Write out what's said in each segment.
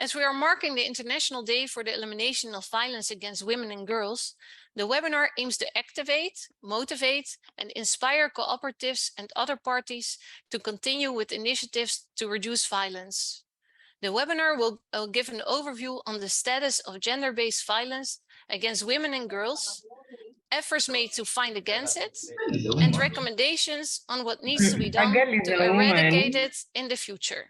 As we are marking the International Day for the Elimination of Violence Against Women and Girls, the webinar aims to activate, motivate, and inspire cooperatives and other parties to continue with initiatives to reduce violence. The webinar will give an overview on the status of gender-based violence against women and girls, efforts made to fight against it, and recommendations on what needs to be done to eradicate it in the future.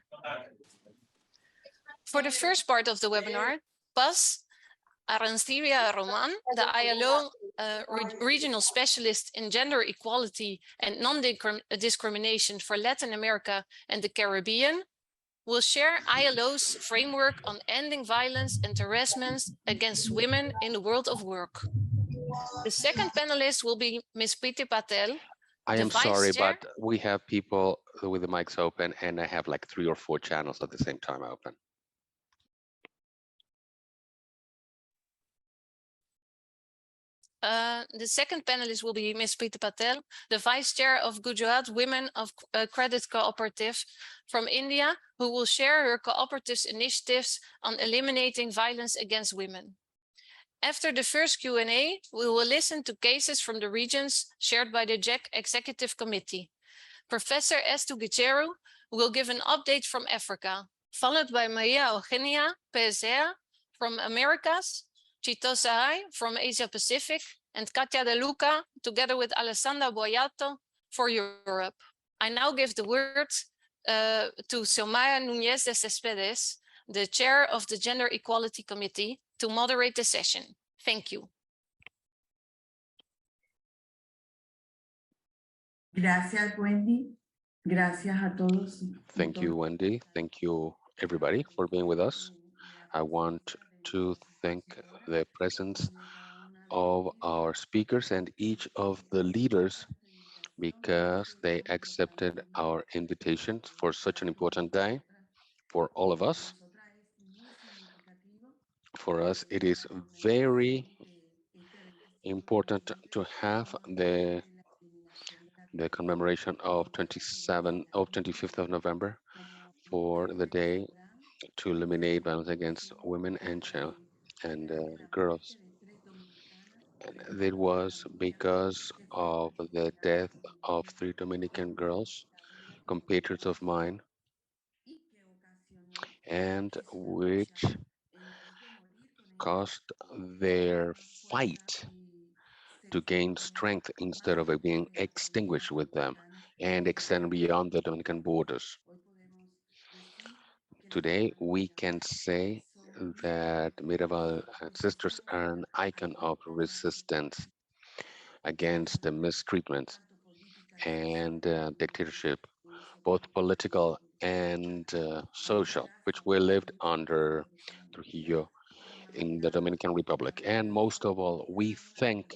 For the first part of the webinar, PAS, Arancibia Roman, the ILO regional specialist in gender equality and non-discrimination for Latin America and the Caribbean, will share ILO's framework on ending violence and harassment against women in the world of work. The second panelist will be Ms. Priti Patel. I am sorry, but we have people with the mics open and I have like 3 or 4 channels at the same time open. The second panelist will be Ms. Priti Patel, the Vice Chair of Gujarat Women of Credit Cooperative from India, who will share her cooperative's initiatives on eliminating violence against women. After the first Q&A, we will listen to cases from the regions shared by the GEC Executive Committee. Professor Estu Gicheru will give an update from Africa, followed by Maria Eugenia Pezea from Americas, Chito Sahai from Asia Pacific, and Katia De Luca, together with Alessandra Boyato for Europe. I now give the word to Xiomara Nuñez de Céspedes, the chair of the Gender Equality Committee, to moderate the session. Thank you. Gracias, Wendy. Gracias a todos. Thank you, Wendy. Thank you, everybody, for being with us. I want to thank the presence of our speakers and each of the leaders because they accepted our invitation for such an important day for all of us. For us, it is very important to have the commemoration of 25th of November for the day to eliminate violence against women and girls. And it was because of the death of 3 Dominican girls, compatriots of mine, and which caused their fight to gain strength instead of being extinguished with them and extend beyond the Dominican borders. Today, we can say that Mirabal sisters are an icon of resistance against the mistreatment and dictatorship, both political and social, which we lived under Trujillo in the Dominican Republic. And most of all, we thank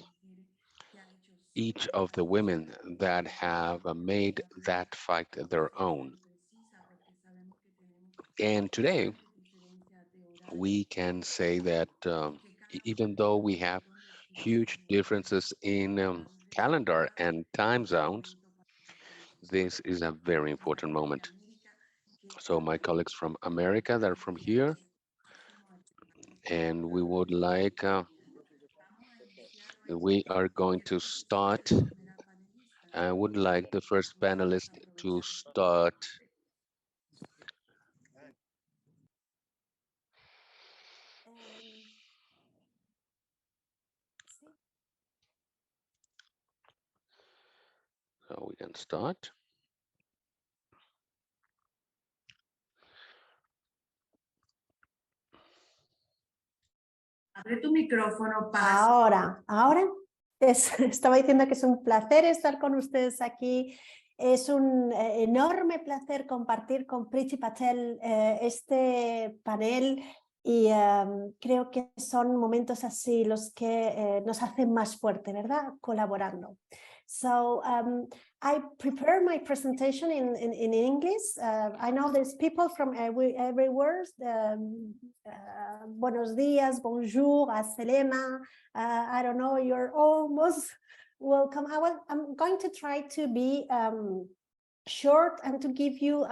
each of the women that have made that fight their own. And today, we can say that even though we have huge differences in calendar and time zones, this is a very important moment. So my colleagues from America that are from here, and we would like, we are going to start. I would like the first panelist to start. So we can start. Abre tu micrófono, Ahora, estaba diciendo que es un placer estar con ustedes aquí. Es un enorme placer compartir con Priti Patel este panel y creo que son momentos así los que nos hacen más fuerte, ¿verdad? Colaborando. So I prepared my presentation in English. I know there's people from everywhere. Buenos días, bonjour, aselema. I don't know, you're almost welcome. I'm going to try to be short and to give you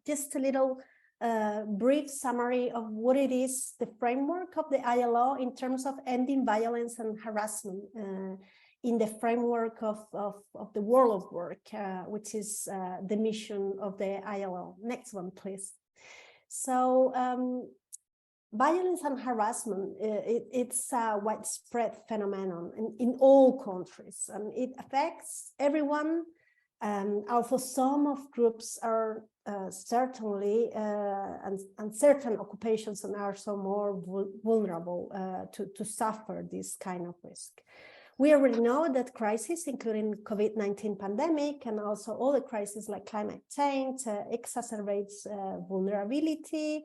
just a little brief summary of what it is, the framework of the ILO in terms of ending violence and harassment in the framework of the world of work, which is the mission of the ILO. Next one, please. So violence and harassment, it's a widespread phenomenon in all countries, and it affects everyone. Although some of groups are certainly, and certain occupations are also more vulnerable to suffer this kind of risk. We already know that crises, including COVID-19 pandemic and also other crises like climate change, exacerbates vulnerability,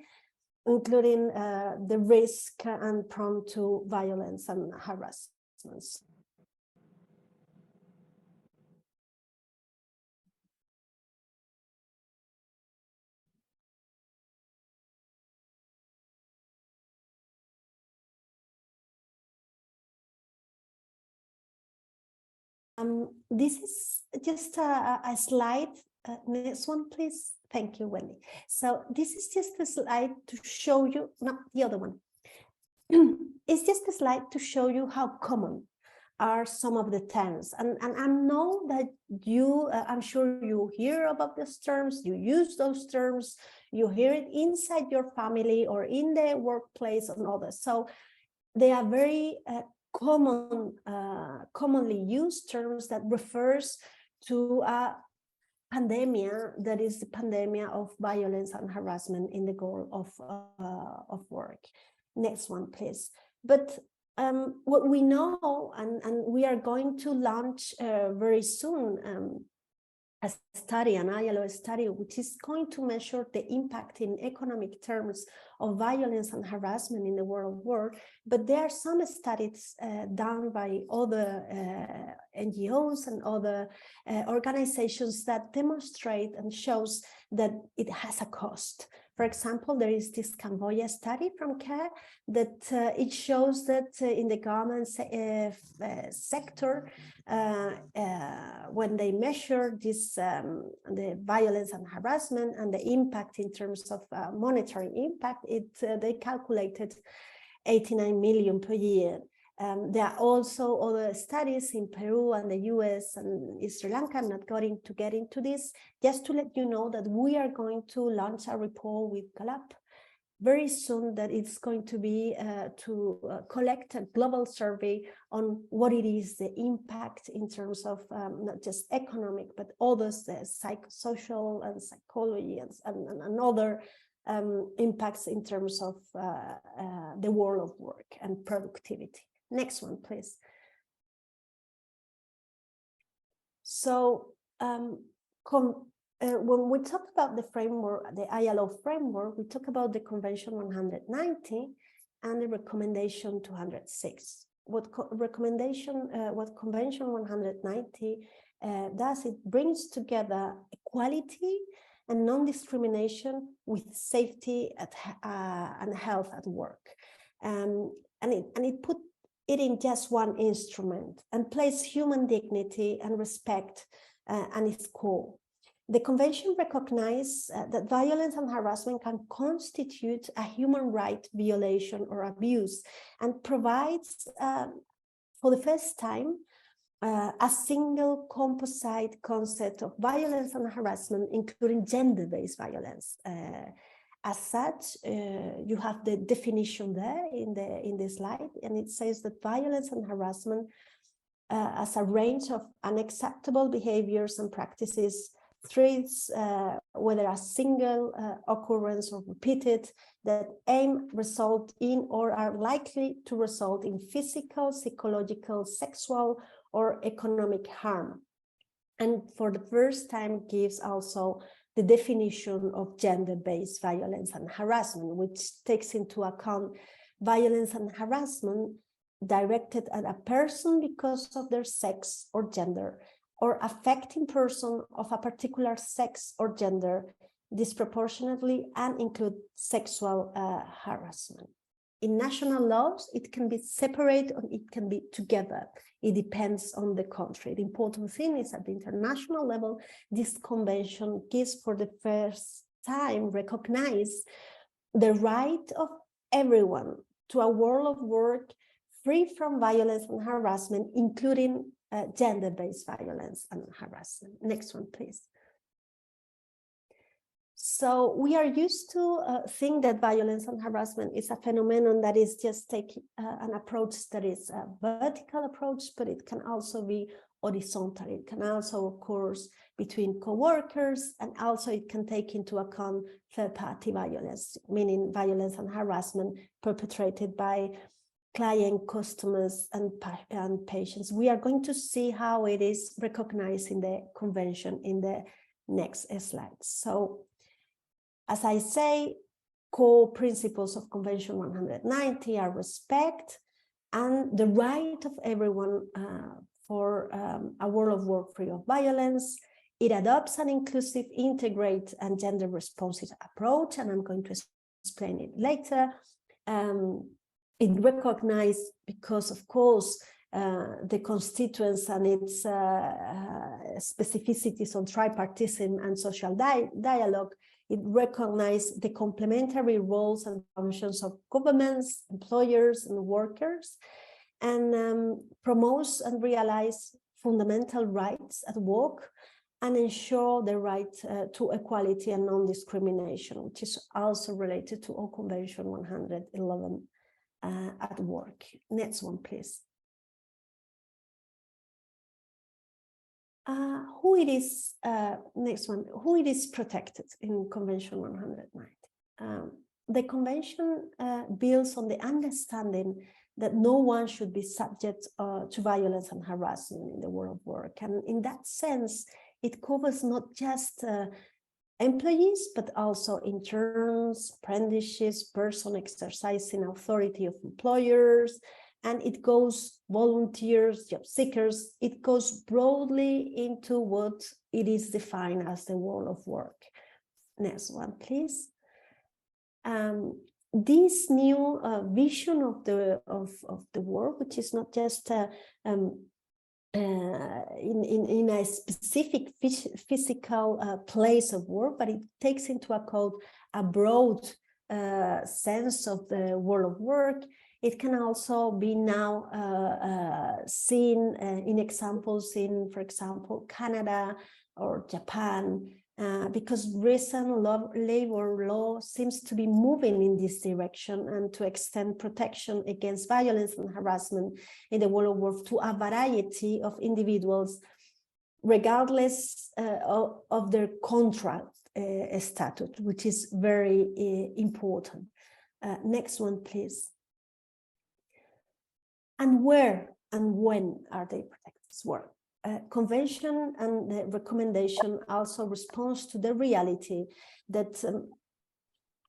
including the risk and prone to violence and harassment. This is just a slide. Next one, please. Thank you, Wendy. So this is just a slide to show you, no, the other one. It's just a slide to show you how common are some of the terms. And I know that you, I'm sure you hear about these terms, you use those terms, you hear it inside your family or in the workplace and others. So they are very commonly used terms that refers to a pandemia, that is the pandemia of violence and harassment in the goal of work. Next one, please. But what we know, and we are going to launch very soon a study, an ILO study, which is going to measure the impact in economic terms of violence and harassment in the world war. But there are some studies done by other NGOs and other organizations that demonstrate and shows that it has a cost. For example, there is this Cambodia study from CARE that it shows that in the government sector, when they measure this, the violence and harassment and the impact in terms of monetary impact, they calculated 89 million per year. There are also other studies in Peru and the US and Sri Lanka. I'm not going to get into this, just to let you know that we are going to launch a report with Gallup very soon, that it's going to be to collect a global survey on what it is, the impact in terms of not just economic, but others, the psychosocial and psychology and other impacts in terms of the world of work and productivity. Next one, please. So when we talk about the framework, the ILO framework, we talk about the Convention 190 and the Recommendation 206. What Convention 190 does, it brings together equality and non-discrimination with safety and health at work. And it put it in just one instrument and place human dignity and respect at its core. The convention recognizes that violence and harassment can constitute a human right violation or abuse, and provides for the first time a single composite concept of violence and harassment, including gender-based violence. As such, you have the definition there in the slide, and it says that violence and harassment as a range of unacceptable behaviors and practices, threats, whether a single occurrence or repeated, that aim, result in, or are likely to result in physical, psychological, sexual, or economic harm. And for the first time gives also the definition of gender-based violence and harassment, which takes into account violence and harassment directed at a person because of their sex or gender, or affecting person of a particular sex or gender disproportionately, and include sexual harassment. In national laws, it can be separate or it can be together. It depends on the country. The important thing is at the international level, this convention gives for the first time recognize the right of everyone to a world of work free from violence and harassment, including gender-based violence and harassment. Next one, please. So we are used to think that violence and harassment is a phenomenon that is just taking an approach that is a vertical approach, but it can also be horizontal. It can also occur between co-workers, and also it can take into account third-party violence, meaning violence and harassment perpetrated by client, customers, and patients. We are going to see how it is recognized in the convention in the next slide. So, as I say, core principles of Convention 190 are respect and the right of everyone for a world of work free of violence. It adopts an inclusive, integrate, and gender-responsive approach, and I'm going to explain it later. It recognizes, because of course, the constituents and its specificities on tripartism and social dialogue, it recognizes the complementary roles and functions of governments, employers, and workers, and promotes and realizes fundamental rights at work, and ensure the right to equality and non-discrimination, which is also related to our Convention 111 at work. Next one, please. Who it is, next one, who it is protected in Convention 190. The convention builds on the understanding that no one should be subject to violence and harassment in the world of work. And in that sense, it covers not just employees, but also interns, apprentices, persons exercising authority of employers, and it goes volunteers, job seekers. It goes broadly into what it is defined as the world of work. Next one, please. This new vision of the work, which is not just in a specific physical place of work, but it takes into account a broad sense of the world of work. It can also be now seen in examples in, for example, Canada or Japan, because recent labor law seems to be moving in this direction and to extend protection against violence and harassment in the world of work to a variety of individuals, regardless of their contract status, which is very important. Next one, please. And where and when are they protected as well? Convention and the recommendation also responds to the reality that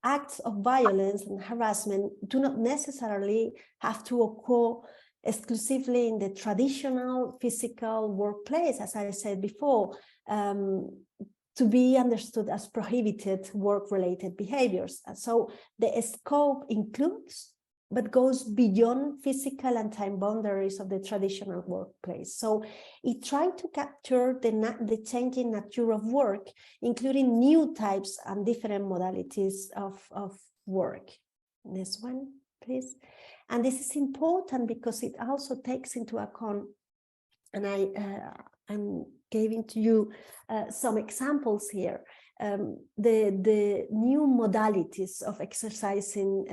acts of violence and harassment do not necessarily have to occur exclusively in the traditional physical workplace, as I said before, to be understood as prohibited work-related behaviors. And so the scope includes, but goes beyond physical and time boundaries of the traditional workplace. So it tried to capture the changing nature of work, including new types and different modalities of work. Next one, please. And this is important because it also takes into account, and I'm giving to you some examples here, the new modalities of exercising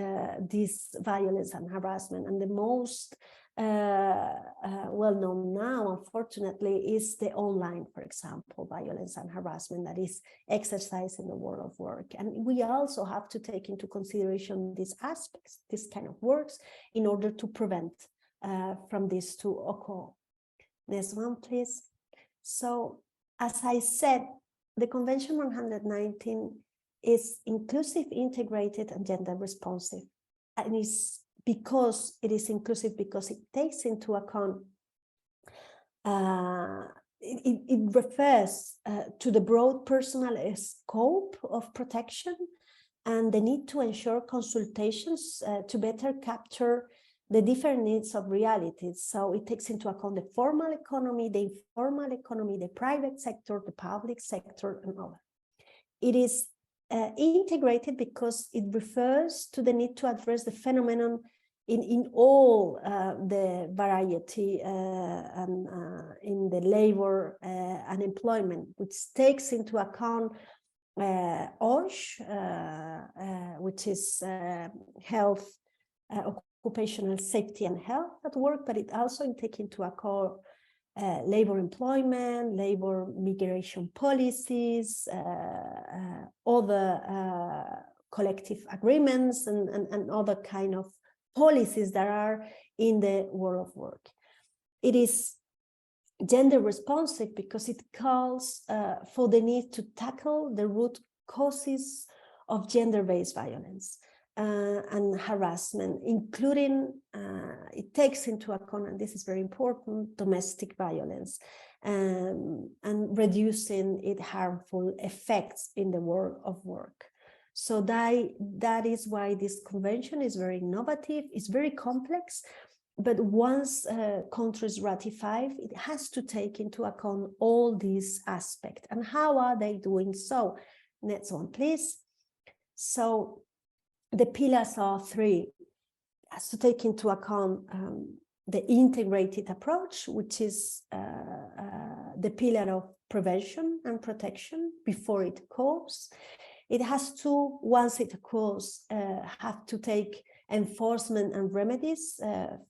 this violence and harassment. And the most well known now, unfortunately, is the online, for example, violence and harassment that is exercised in the world of work. And we also have to take into consideration these aspects, this kind of works, in order to prevent from this to occur. Next one, please. So, as I said, the Convention 119 is inclusive, integrated, and gender responsive. And it's because it is inclusive, because it takes into account, it refers to the broad personal scope of protection and the need to ensure consultations to better capture the different needs of realities. So it takes into account the formal economy, the informal economy, the private sector, the public sector, and all. It is integrated because it refers to the need to address the phenomenon in all the variety and in the labor and employment, which takes into account OSH, which is health, occupational safety and health at work, but it also takes into account labor employment, labor migration policies, other collective agreements and other kind of policies that are in the world of work. It is gender responsive because it calls for the need to tackle the root causes of gender-based violence and harassment, including, it takes into account, and this is very important, domestic violence and reducing its harmful effects in the world of work. So that is why this convention is very innovative, it's very complex, but once countries ratify, it has to take into account all these aspects. And how are they doing so? Next one, please. So the pillars are three. It has to take into account the integrated approach, which is the pillar of prevention and protection before it occurs. It has to, once it occurs, have to take enforcement and remedies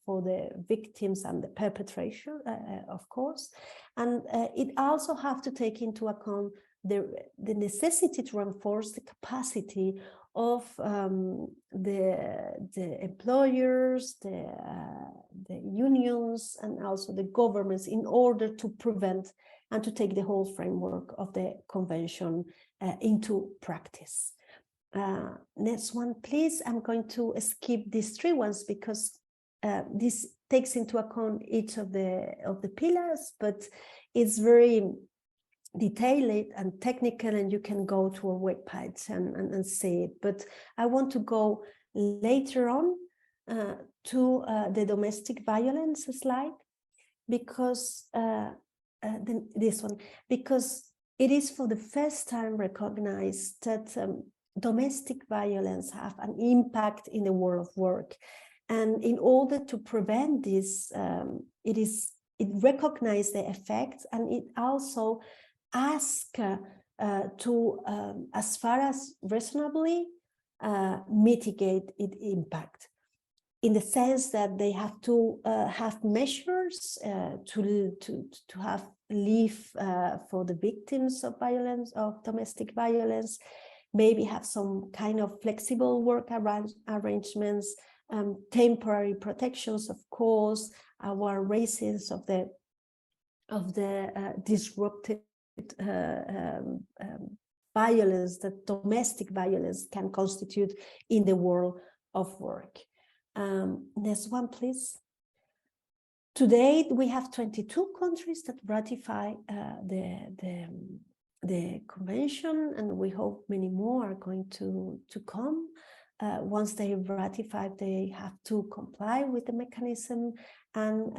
for the victims and the perpetrator, of course. And it also have to take into account the necessity to reinforce the capacity of the employers, the unions, and also the governments in order to prevent and to take the whole framework of the convention into practice. Next one, please. I'm going to skip these three ones because this takes into account each of the pillars, but it's very detailed and technical, and you can go to our webpage and see it. But I want to go later on to the domestic violence slide, because this one, because it is for the first time recognized that domestic violence have an impact in the world of work. And in order to prevent this, it recognizes the effects, and it also asks to, as far as reasonably, mitigate its impact, in the sense that they have to have measures to have leave for the victims of violence, of domestic violence, maybe have some kind of flexible work arrangements, temporary protections, of course, our raisings of the disrupted violence that domestic violence can constitute in the world of work. Next one, please. To date, we have 22 countries that ratify the convention, and we hope many more are going to come. Once they ratify, they have to comply with the mechanism and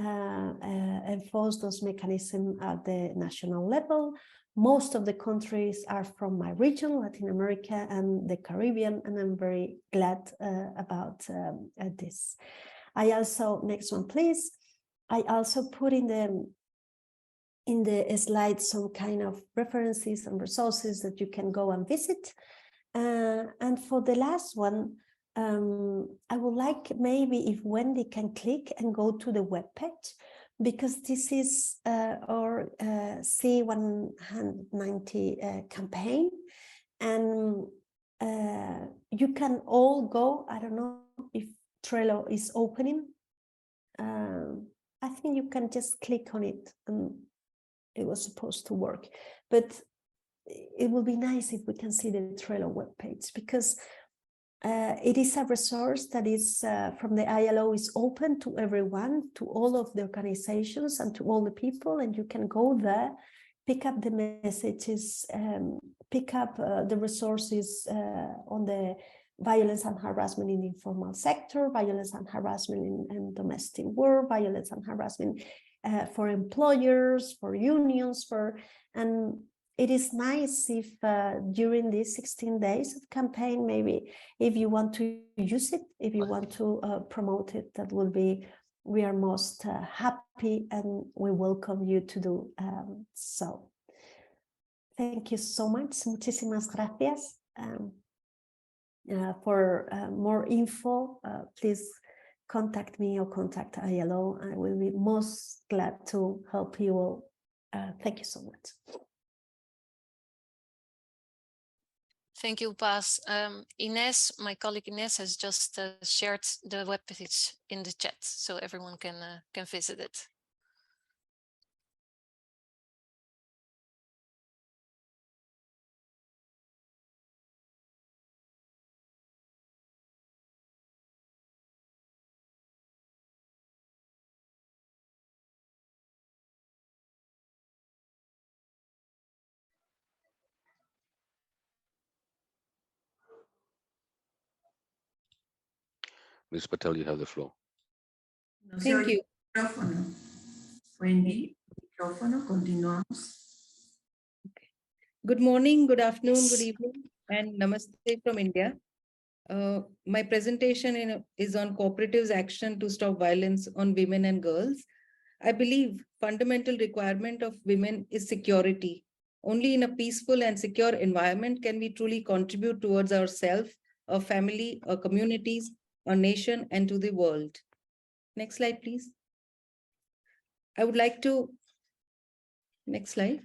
enforce those mechanisms at the national level. Most of the countries are from my region, Latin America and the Caribbean, and I'm very glad about this. I also, next one, please. I also put in the slide some kind of references and resources that you can go and visit. And for the last one, I would like maybe if Wendy can click and go to the webpage, because this is our C190 campaign, and you can all go. I don't know if Trello is opening. I think you can just click on it, and it was supposed to work, but it will be nice if we can see the Trello webpage, because it is a resource that is from the ILO, is open to everyone, to all of the organizations and to all the people, and you can go there, pick up the messages, pick up the resources on the violence and harassment in the informal sector, violence and harassment in domestic work, violence and harassment for employers, for unions, and it is nice if during these 16 days of campaign, maybe if you want to use it, if you want to promote it, that will be, we are most happy and we welcome you to do so. Thank you so much. Muchísimas gracias. For more info, please contact me or contact ILO. I will be most glad to help you all. Thank you so much. Thank you, Paz. Ines, my colleague Ines, has just shared the webpage in the chat, so everyone can visit it. Ms. Patel, you have the floor. No se Thank oye you. el micrófono. Wendy, micrófono, continuamos. Good morning, good afternoon, Yes. good evening, and namaste from India. My presentation is on cooperatives' action to stop violence on women and girls. I believe fundamental requirement of women is security. Only in a peaceful and secure environment can we truly contribute towards ourselves, our family, our communities, our nation, and to the world. Next slide, please. I would like to, next slide.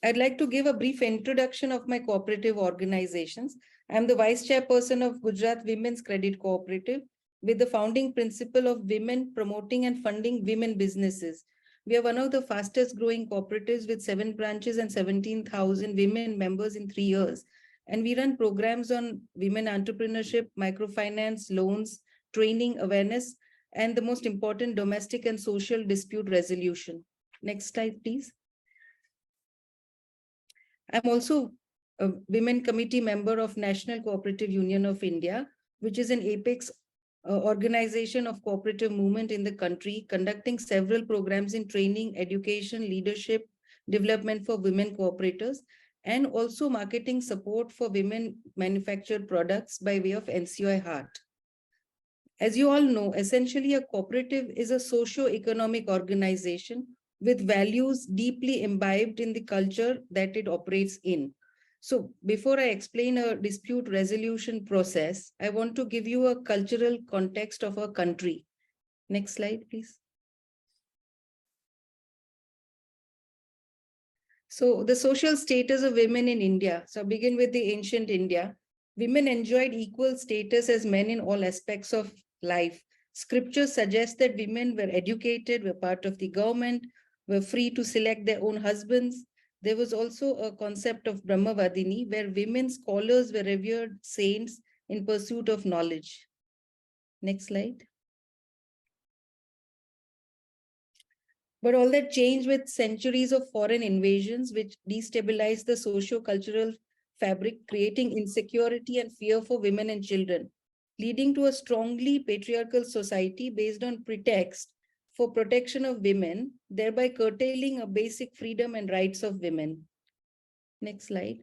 I'd like to give a brief introduction of my cooperative organizations. I'm the vice chairperson of Gujarat Women's Credit Cooperative with the founding principle of women promoting and funding women businesses. We are one of the fastest growing cooperatives with 7 branches and 17,000 women members in 3 years. And we run programs on women entrepreneurship, microfinance, loans, training, awareness, and the most important, domestic and social dispute resolution. Next slide, please. I'm also a Women Committee member of National Cooperative Union of India, which is an apex organization of cooperative movement in the country, conducting several programs in training, education, leadership, development for women cooperators, and also marketing support for women manufactured products by way of NCOI Heart. As you all know, essentially a cooperative is a socio-economic organization with values deeply imbibed in the culture that it operates in. So before I explain a dispute resolution process, I want to give you a cultural context of our country. Next slide, please. So the social status of women in India. So begin with the ancient India. Women enjoyed equal status as men in all aspects of life. Scriptures suggest that women were educated, were part of the government, were free to select their own husbands. There was also a concept of Brahmavadini, where women scholars were revered saints in pursuit of knowledge. Next slide. But all that changed with centuries of foreign invasions, which destabilized the socio-cultural fabric, creating insecurity and fear for women and children, leading to a strongly patriarchal society based on pretext for protection of women, thereby curtailing a basic freedom and rights of women. Next slide.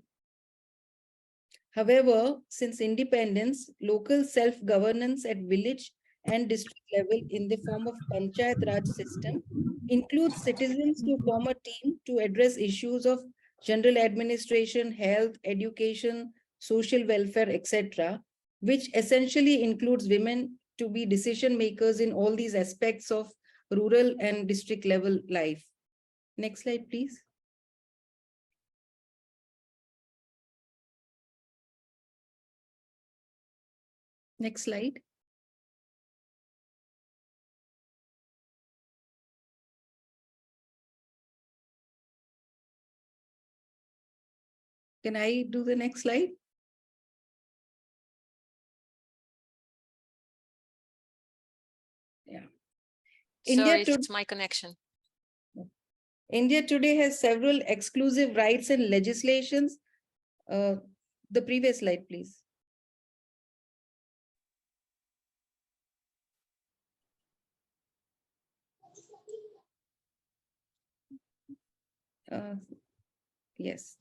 However, since independence, local self-governance at village and district level in the form of Panchayat Raj system includes citizens to form a team to address issues of general administration, health, education, social welfare, etc., which essentially includes women to be decision makers in all these aspects of rural and district level life. Next slide, please. Next slide. Can I do the next slide? Yeah. Sorry, it's my connection. India today has several exclusive rights and legislations. The previous slide, please. Yes.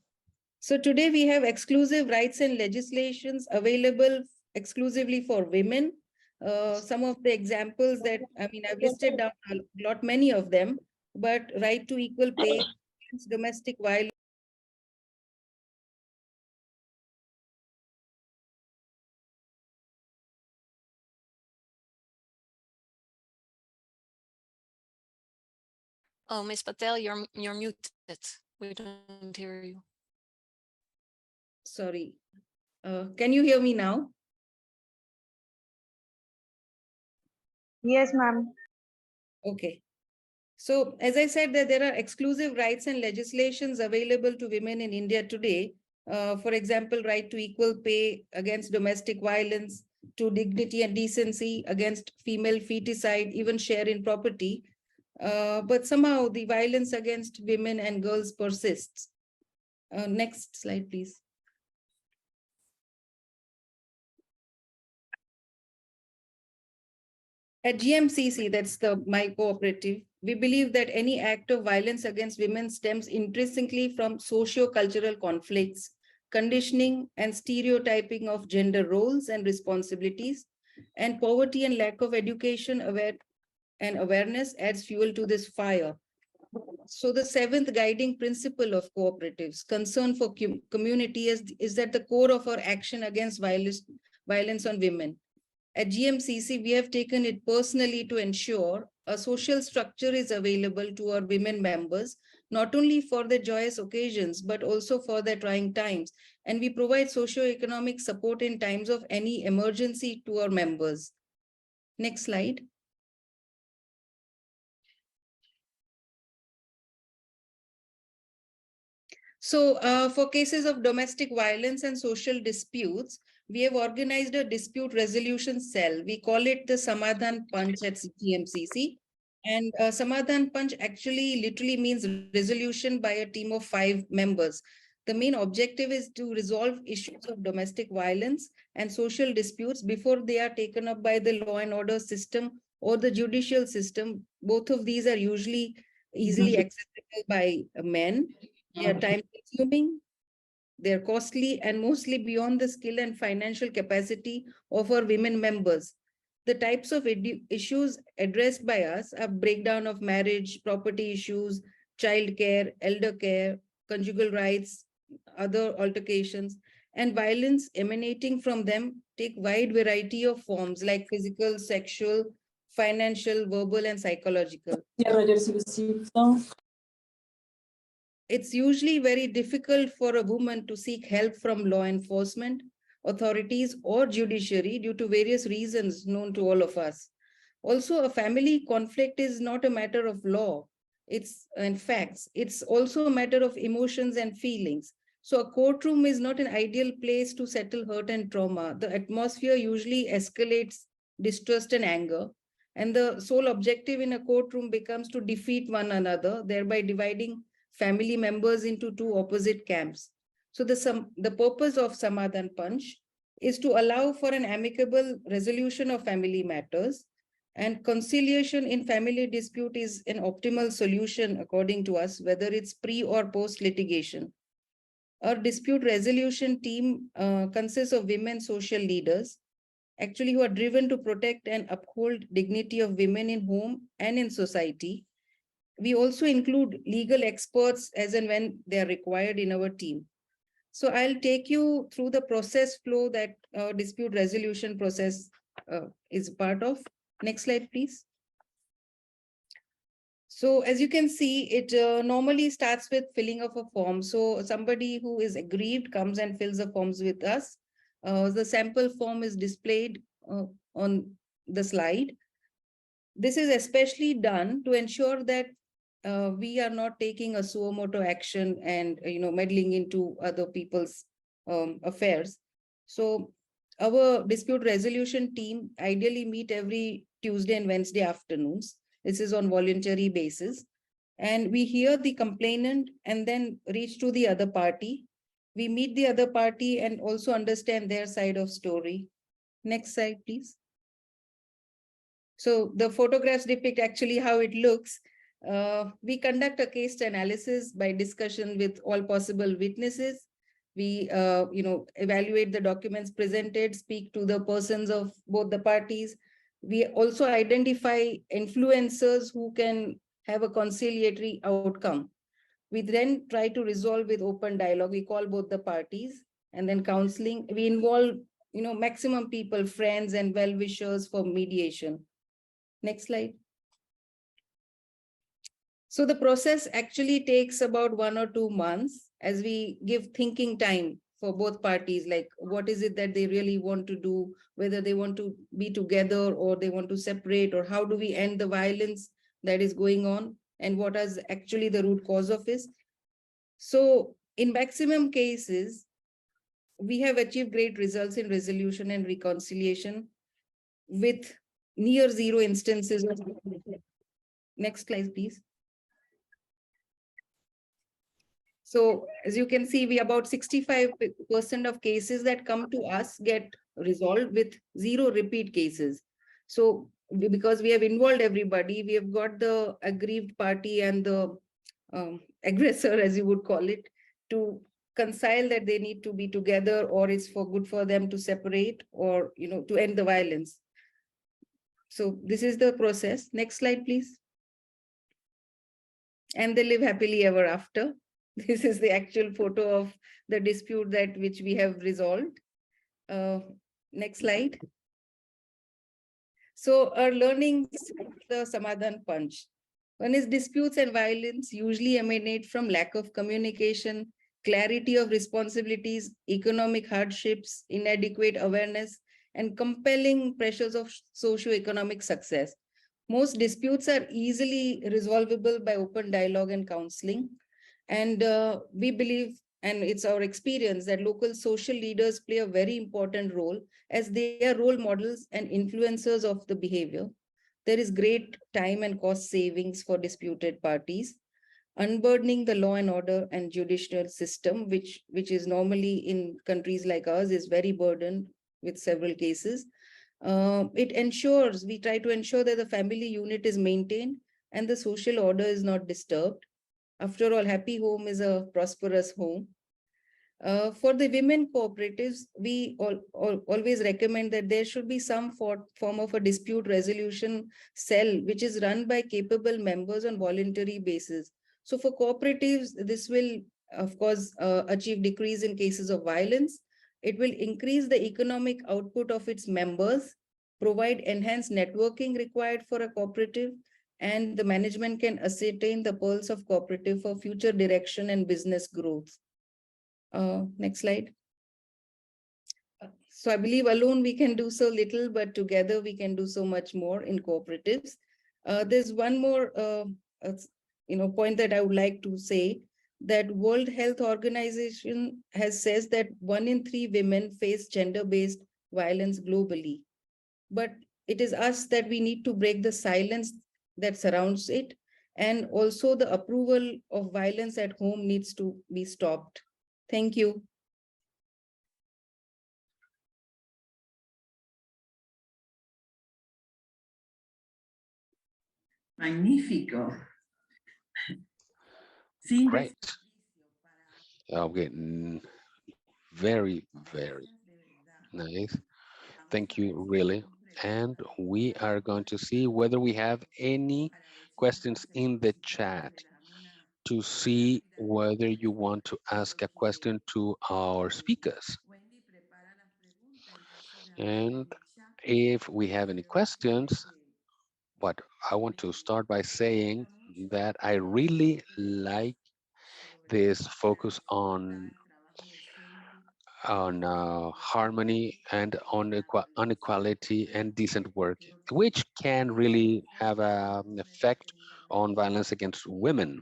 So today we have exclusive rights and legislations available exclusively for women. Some of the examples that, I mean, I've listed down a lot, many of them, but right to equal pay, domestic violence. Oh, Ms. Patel, you're muted. We don't hear you. Sorry. Can you hear me now? Yes, ma'am. Okay. So as I said, that there are exclusive rights and legislations available to women in India today. For example, right to equal pay against domestic violence, to dignity and decency against female feticide, even share in property. But somehow the violence against women and girls persists. Next slide, please. At GMCC, that's my cooperative, we believe that any act of violence against women stems intrinsically from socio-cultural conflicts, conditioning and stereotyping of gender roles and responsibilities, and poverty and lack of education and awareness adds fuel to this fire. So the seventh guiding principle of cooperatives, concern for community, is that the core of our action against violence on women. At GMCC, we have taken it personally to ensure a social structure is available to our women members, not only for their joyous occasions, but also for their trying times. And we provide socio-economic support in times of any emergency to our members. Next slide. So for cases of domestic violence and social disputes, we have organized a dispute resolution cell. We call it the Samadhan Punch at GMCC. And Samadhan Punch actually literally means resolution by a team of 5 members. The main objective is to resolve issues of domestic violence and social disputes before they are taken up by the law and order system or the judicial system. Both of these are usually easily accessible by men. They are time consuming, they're costly, and mostly beyond the skill and financial capacity of our women members. The types of issues addressed by us are breakdown of marriage, property issues, child care, elder care, conjugal rights, other altercations, and violence emanating from them take wide variety of forms like physical, sexual, financial, verbal, and psychological. It's usually very difficult for a woman to seek help from law enforcement, authorities, or judiciary due to various reasons known to all of us. Also, a family conflict is not a matter of law, and facts. It's also a matter of emotions and feelings. So a courtroom is not an ideal place to settle hurt and trauma. The atmosphere usually escalates distrust and anger. And the sole objective in a courtroom becomes to defeat one another, thereby dividing family members into 2 opposite camps. So the purpose of Samadhan Punch is to allow for an amicable resolution of family matters, and conciliation in family dispute is an optimal solution according to us, whether it's pre or post litigation. Our dispute resolution team consists of women social leaders, actually who are driven to protect and uphold dignity of women in home and in society. We also include legal experts as and when they are required in our team. So I'll take you through the process flow that dispute resolution process is part of. Next slide, please. So as you can see, it normally starts with filling of a form. So somebody who is aggrieved comes and fills the forms with us. The sample form is displayed on the slide. This is especially done to ensure that we are not taking a suo moto action and meddling into other people's affairs. So our dispute resolution team ideally meet every Tuesday and Wednesday afternoons. This is on voluntary basis. And we hear the complainant and then reach to the other party. We meet the other party and also understand their side of story. Next slide, please. So the photographs depict actually how it looks. We conduct a case analysis by discussion with all possible witnesses. We evaluate the documents presented, speak to the persons of both the parties. We also identify influencers who can have a conciliatory outcome. We then try to resolve with open dialogue. We call both the parties, and then counseling. We involve maximum people, friends and well-wishers for mediation. Next slide. So the process actually takes about 1 or 2 months as we give thinking time for both parties, like what is it that they really want to do, whether they want to be together or they want to separate, or how do we end the violence that is going on, and what is actually the root cause of it. So in maximum cases, we have achieved great results in resolution and reconciliation with near zero instances of. Next slide, please. So as you can see, we about 65% of cases that come to us get resolved with zero repeat cases. So because we have involved everybody, we have got the aggrieved party and the aggressor, as you would call it, to reconcile that they need to be together, or it's for good for them to separate, or to end the violence. So this is the process. Next slide, please. And they live happily ever after. This is the actual photo of the dispute which we have resolved. Next slide. So our learnings, the Samadhan punch. One is disputes and violence usually emanate from lack of communication, clarity of responsibilities, economic hardships, inadequate awareness, and compelling pressures of socio-economic success. Most disputes are easily resolvable by open dialogue and counseling. And we believe, and it's our experience, that local social leaders play a very important role, as they are role models and influencers of the behavior. There is great time and cost savings for disputed parties. Unburdening the law and order and judicial system, which is normally in countries like ours, is very burdened with several cases. We try to ensure that the family unit is maintained and the social order is not disturbed. After all, happy home is a prosperous home. For the women cooperatives, we always recommend that there should be some form of a dispute resolution cell, which is run by capable members on voluntary basis. So for cooperatives, this will, of course, achieve decrease in cases of violence. It will increase the economic output of its members, provide enhanced networking required for a cooperative, and the management can ascertain the pulse of cooperative for future direction and business growth. Next slide. So I believe alone we can do so little, but together we can do so much more in cooperatives. There's one more point that I would like to say, that World Health Organization has says that 1 in 3 women face gender-based violence globally. But it is us that we need to break the silence that surrounds it, and also the approval of violence at home needs to be stopped. Thank you. Magnífico. Great. Okay. Very, very nice. Thank you, really. And we are going to see whether we have any questions in the chat to see whether you want to ask a question to our speakers. And if we have any questions, but I want to start by saying that I really like this focus on harmony and on equality and decent work, which can really have an effect on violence against women.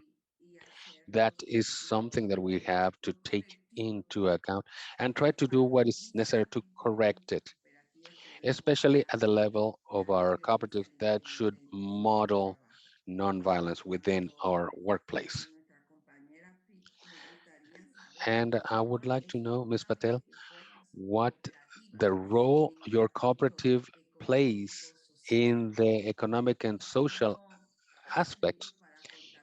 That is something that we have to take into account and try to do what is necessary to correct it, especially at the level of our cooperative that should model nonviolence within our workplace. And I would like to know, Ms. Patel, what the role your cooperative plays in the economic and social aspects,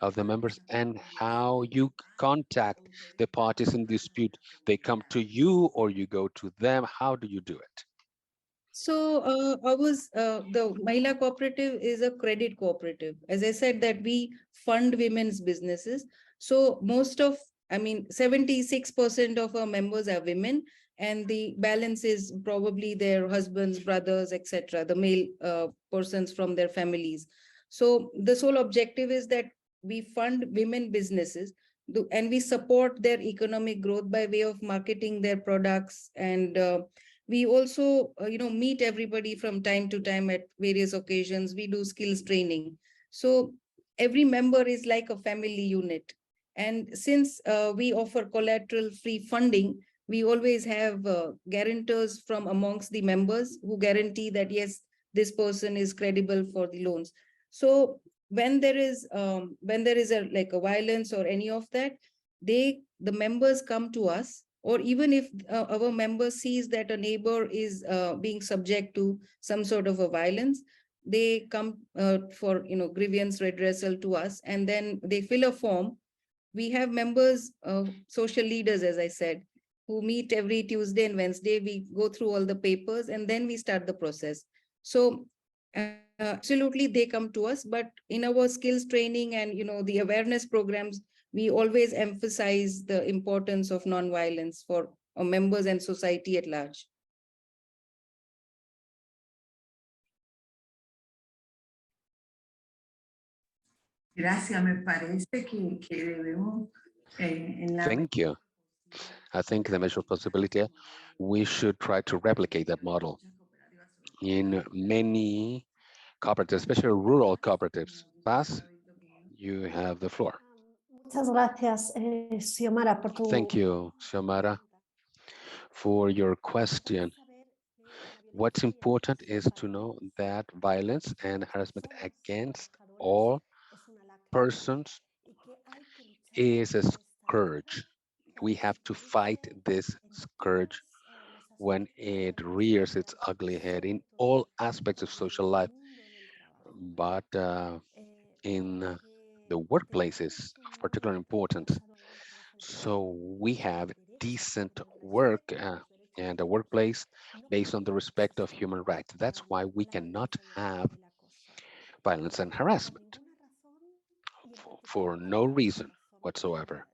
of the members and how you contact the parties in dispute. They come to you or you go to them. How do you do it? So the Mahila Cooperative is a credit cooperative. As I said, that we fund women's businesses. So 76% of our members are women, and the balance is probably their husbands, brothers, etc., the male persons from their families. So the sole objective is that we fund women businesses and we support their economic growth by way of marketing their products, and we also meet everybody from time to time at various occasions. We do skills training. So every member is like a family unit. And since we offer collateral free funding, we always have guarantors from amongst the members who guarantee that yes, this person is credible for the loans. So when there is a violence or any of that, the members come to us. Or even if our member sees that a neighbor is being subject to some sort of a violence, they come for grievance redressal to us, and then they fill a form. We have members, social leaders, as I said, who meet every Tuesday and Wednesday. We go through all the papers and then we start the process. So absolutely, they come to us, but in our skills training and the awareness programs, we always emphasize the importance of non-violence for our members and society at large. Gracias, me parece que debemos en la... Thank you. I think the measure of possibility, we should try to replicate that model in many cooperatives, especially rural cooperatives. Paz, you have the floor. Muchas gracias, Xiomara, por tu... Thank you, Xiomara, for your question. What's important is to know that violence and harassment against all persons is a scourge. We have to fight this scourge when it rears its ugly head in all aspects of social life. But in the workplace is of particular importance. So we have decent work and a workplace based on the respect of human rights. That's why we cannot have violence and harassment for no reason whatsoever,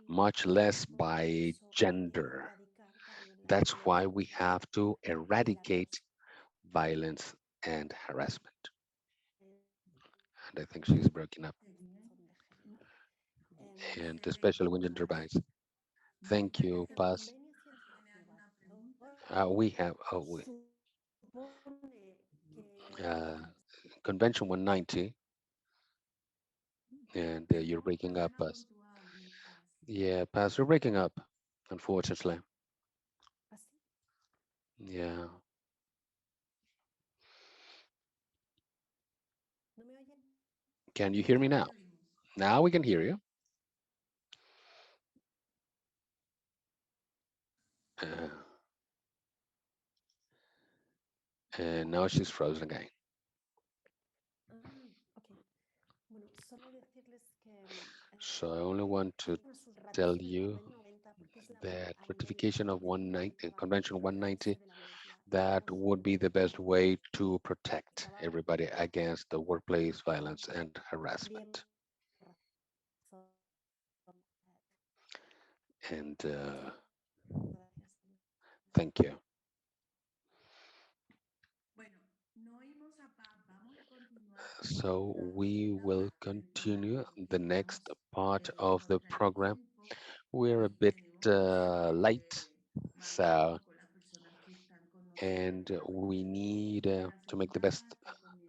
much less by gender. That's why we have to eradicate violence and harassment. And I think she's broken up, and especially when gender bias. Thank you, Paz. We have Convention 190, and you're breaking up, Paz. Yeah, Paz, you're breaking up, unfortunately. Yeah. Can you hear me now? Now we can hear you. And now she's frozen again. So I only want to tell you that ratification of Convention 190, that would be the best way to protect everybody against the workplace violence and harassment. And thank you. So we will continue the next part of the program. We're a bit late, so and we need to make the best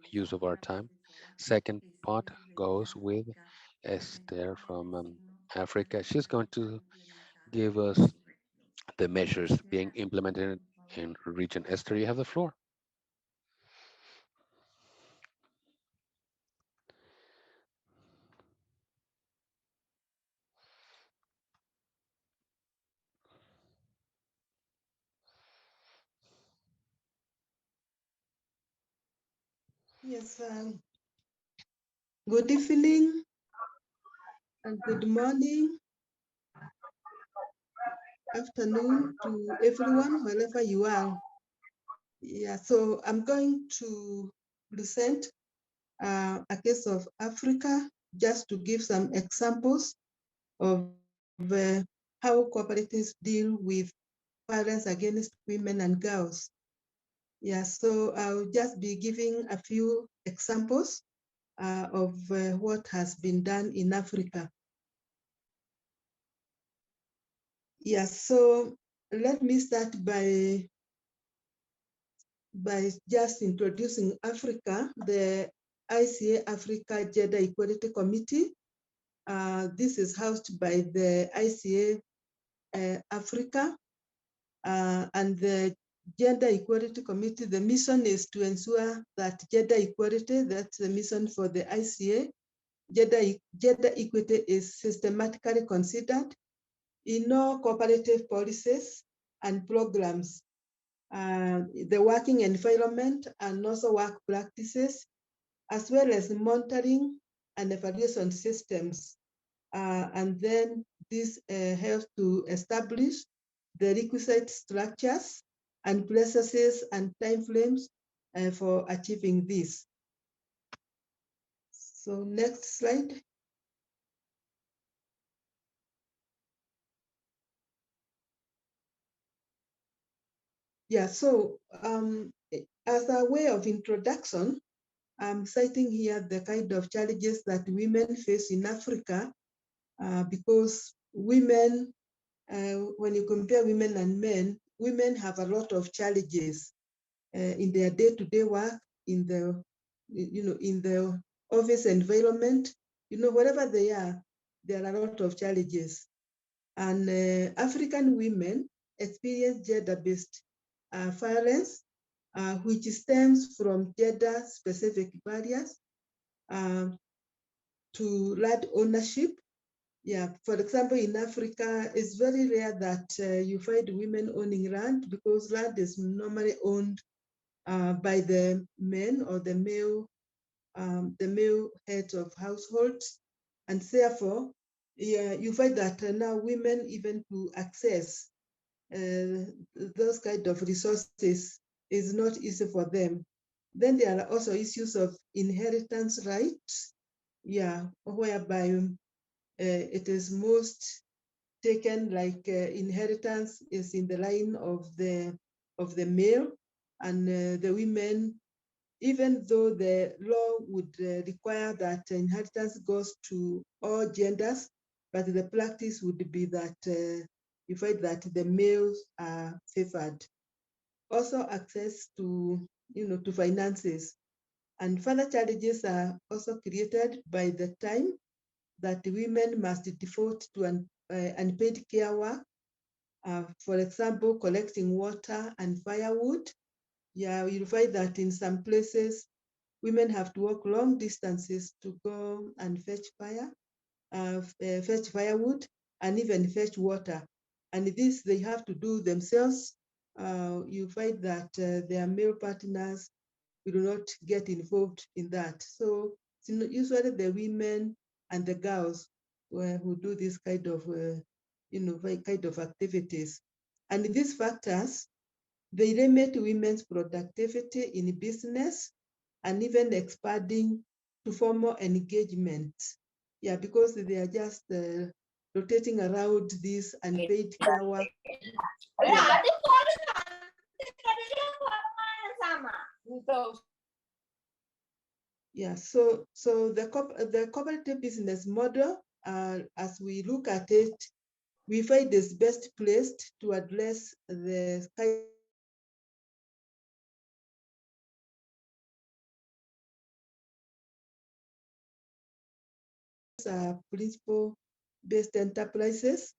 use of our time. Second part goes with Esther from Africa. She's going to give us the measures being implemented in her region. Esther, you have the floor. Yes, good evening, And good morning, afternoon to everyone, wherever you are. Yeah, so I'm going to present a case of Africa, just to give some examples of how cooperatives deal with violence against women and girls. Yeah, so I'll just be giving a few examples of what has been done in Africa. Yeah, so let me start by just introducing Africa, the ICA Africa Gender Equality Committee. This is housed by the ICA Africa, and the Gender Equality Committee. The mission is to ensure that gender equality, that's the mission for the ICA, gender equity is systematically considered in all cooperative policies and programs, the working environment and also work practices, as well as monitoring and evaluation systems. And then this helps to establish the requisite structures and processes and timeframes for achieving this. So next slide. Yeah, so as a way of introduction, I'm citing here the kind of challenges that women face in Africa, because women, when you compare women and men, women have a lot of challenges in their day-to-day work, in the, in the office environment, wherever they are, there are a lot of challenges. And African women experience gender-based violence, which stems from gender-specific barriers to land ownership. Yeah, for example, in Africa, it's very rare that you find women owning land, because land is normally owned by the men or the male heads of households. And therefore, yeah, you find that now women, even to access those kind of resources, is not easy for them. Then there are also issues of inheritance rights, yeah, whereby it is most taken like inheritance is in the line of the male, and the women, even though the law would require that inheritance goes to all genders, but the practice would be that you find that the males are favored. Also access to, to finances. And further challenges are also created by the time that women must devote to unpaid care work. For example, collecting water and firewood. Yeah, you'll find that in some places, women have to walk long distances to go and fetch firewood, and even fetch water. And this they have to do themselves. You find that their male partners will not get involved in that. So usually the women and the girls who do this kind of, kind of activities. And these factors, they limit women's productivity in business and even expanding to formal engagement. Yeah, because they are just rotating around this unpaid care work. Yeah. Yeah, so the cooperative business model, as we look at it, we find is best placed to address the principle-based enterprises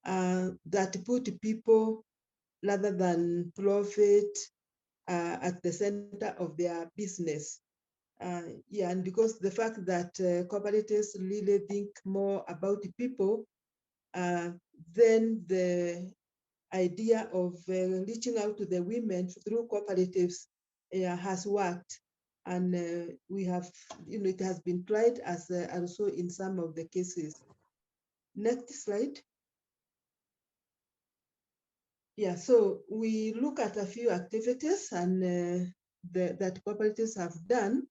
that put people rather than profit at the center of their business. Yeah, and because the fact that cooperatives really think more about the people, then the idea of reaching out to the women through cooperatives has worked. And we have, it has been tried as also in some of the cases. Next slide. Yeah, so we look at a few activities and that cooperatives have done.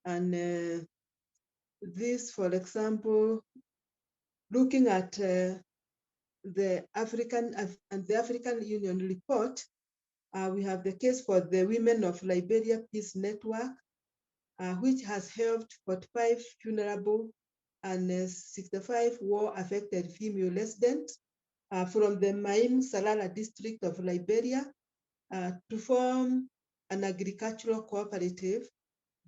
And this, for example, looking at the African Union report, we have the case for the Women of Liberia Peace Network, which has helped 45 vulnerable and 65 war-affected female residents from the Maim Salala district of Liberia to form an agricultural cooperative,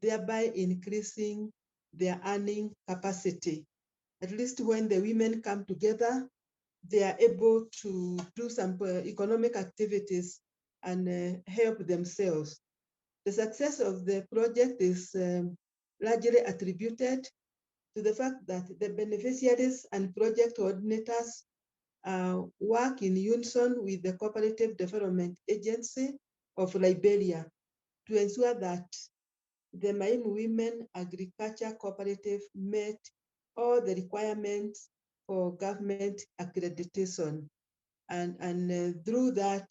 thereby increasing their earning capacity. At least when the women come together, they are able to do some economic activities and help themselves. The success of the project is largely attributed to the fact that the beneficiaries and project coordinators work in unison with the Cooperative Development Agency of Liberia to ensure that the Maim Women Agriculture Cooperative met all the requirements for government accreditation. And through that,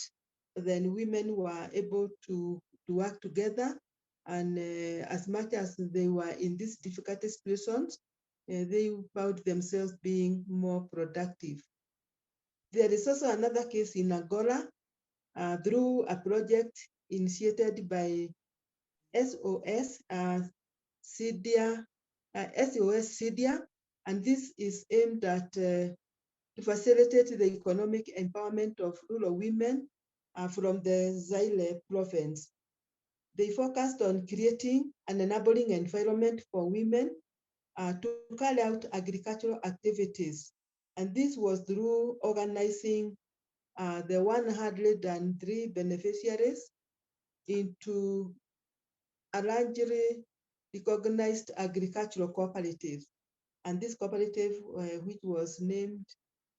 then women were able to work together. And as much as they were in these difficult situations, they found themselves being more productive. There is also another case in Angola through a project initiated by SOS SIDIA, and this is aimed at to facilitate the economic empowerment of rural women from the Zaire province. They focused on creating an enabling environment for women to carry out agricultural activities. And this was through organizing the 103 beneficiaries into a largely recognized agricultural cooperative. And this cooperative, which was named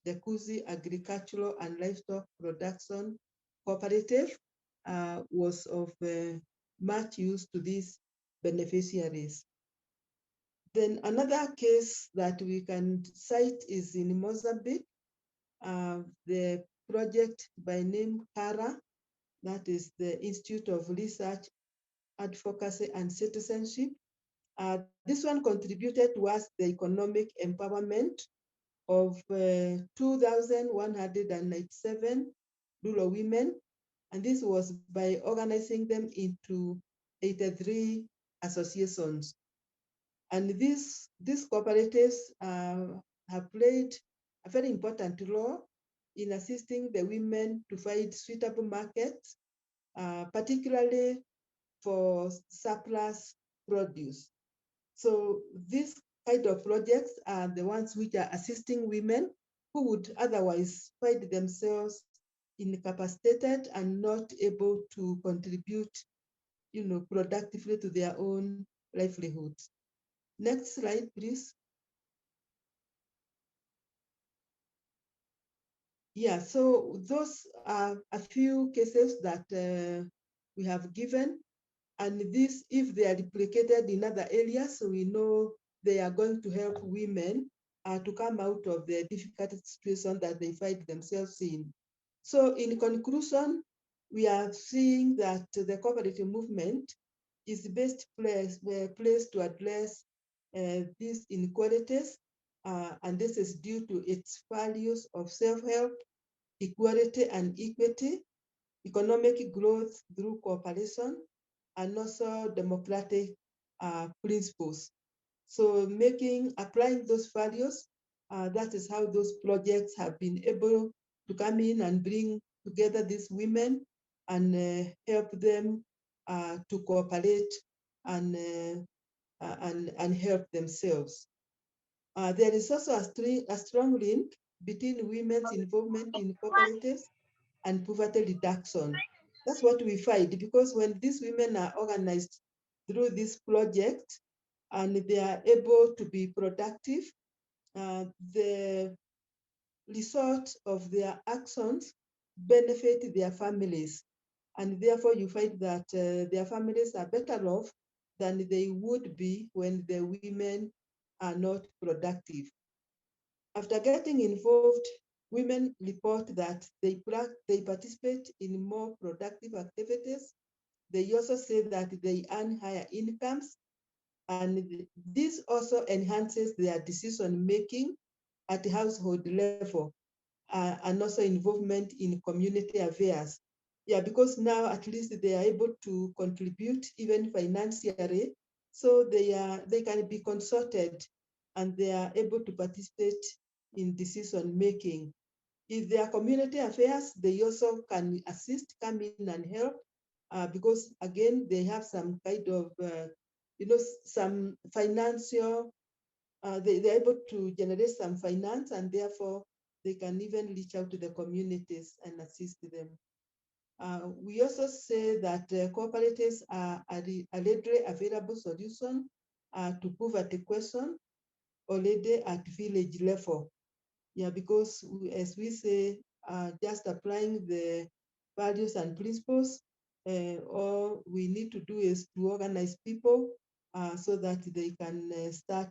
the Kuzi Agricultural and Livestock Production Cooperative, was of much use to these beneficiaries. Then another case that we can cite is in Mozambique, the project by name CARA, that is the Institute of Research, Advocacy and Citizenship. This one contributed towards the economic empowerment of 2,197 rural women, and this was by organizing them into 83 associations. And these cooperatives have played a very important role in assisting the women to find suitable markets, particularly for surplus produce. So these kind of projects are the ones which are assisting women who would otherwise find themselves incapacitated and not able to contribute, productively to their own livelihoods. Next slide, please. Yeah, so those are a few cases that we have given. And this, if they are replicated in other areas, so we know they are going to help women to come out of the difficult situation that they find themselves in. So in conclusion, we are seeing that the cooperative movement is the best place to address these inequalities, and this is due to its values of self-help, equality and equity, economic growth through cooperation, and also democratic principles. So applying those values, that is how those projects have been able to come in and bring together these women and help them to cooperate and help themselves. There is also a strong link between women's involvement in cooperatives and poverty reduction. That's what we find, because when these women are organized through this project and they are able to be productive, the result of their actions benefit their families. And therefore you find that their families are better off than they would be when the women are not productive. After getting involved, women report that they participate in more productive activities. They also say that they earn higher incomes, and this also enhances their decision-making at the household level, and also involvement in community affairs. Yeah, because now at least they are able to contribute even financially, so they can be consulted and they are able to participate in decision making. If there are community affairs, they also can assist, come in and help, because again, they have some kind of, some financial, they're able to generate some finance, and therefore they can even reach out to the communities and assist them. We also say that cooperatives are a readily available solution to poverty question already at village level. Yeah, because as we say, just applying the values and principles, all we need to do is to organize people so that they can start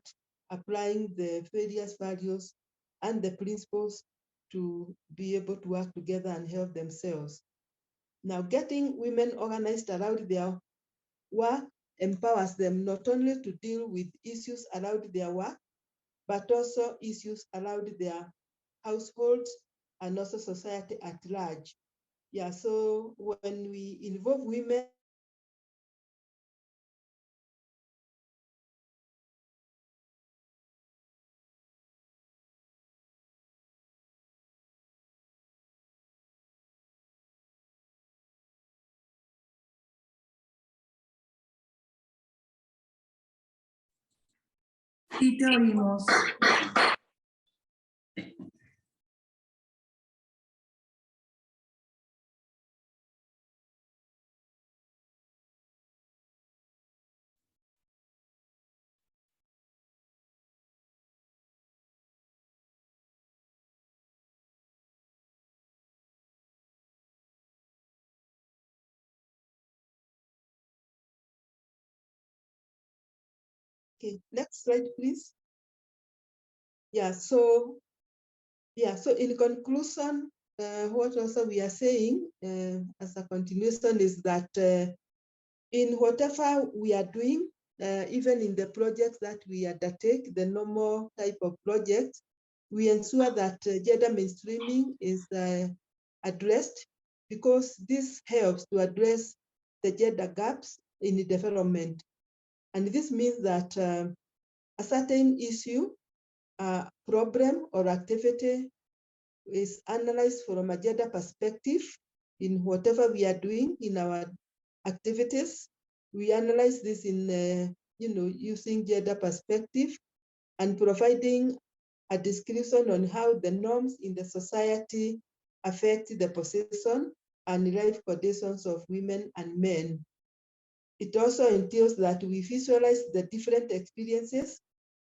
applying the various values and the principles to be able to work together and help themselves. Now, getting women organized around their work empowers them not only to deal with issues around their work, but also issues around their households and also society at large. Yeah, so when we involve women, Sí, te oímos. okay, next slide, please. Yeah, so in conclusion, what also we are saying as a continuation is that in whatever we are doing, even in the projects that we undertake, the normal type of projects, we ensure that gender mainstreaming is addressed, because this helps to address the gender gaps in the development. And this means that a certain issue, problem or activity is analyzed from a gender perspective in whatever we are doing in our activities. We analyze this in, using gender perspective and providing a description on how the norms in the society affect the position and life conditions of women and men. It also entails that we visualize the different experiences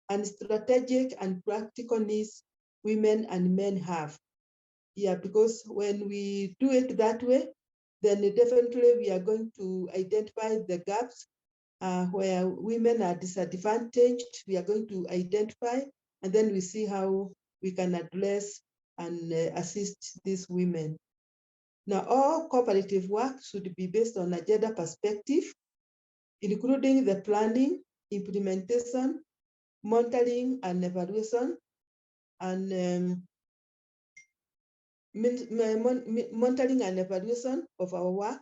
and strategic and practical needs women and men have. Yeah, because when we do it that way, then definitely we are going to identify the gaps where women are disadvantaged. We are going to identify, and then we see how we can address and assist these women. Now, all cooperative work should be based on a gender perspective, including the planning, implementation, monitoring, and evaluation, and monitoring and evaluation of our work,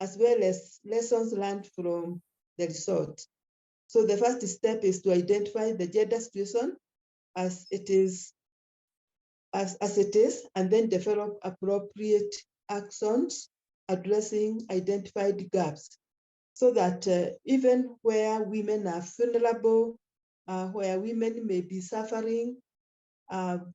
as well as lessons learned from the result. So the first step is to identify the gender situation as it is, and then develop appropriate actions addressing identified gaps, so that even where women are vulnerable, where women may be suffering,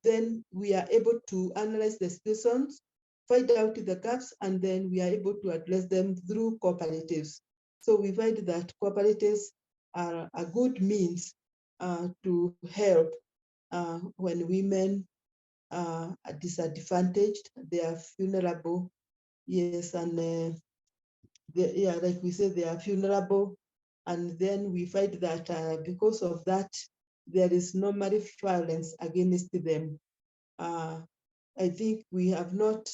then we are able to analyze the situations, find out the gaps, and then we are able to address them through cooperatives. So we find that cooperatives are a good means to help when women are disadvantaged, they are vulnerable. Yes, and like we said, they are vulnerable. And then we find that because of that, there is normally violence against them. I think we have not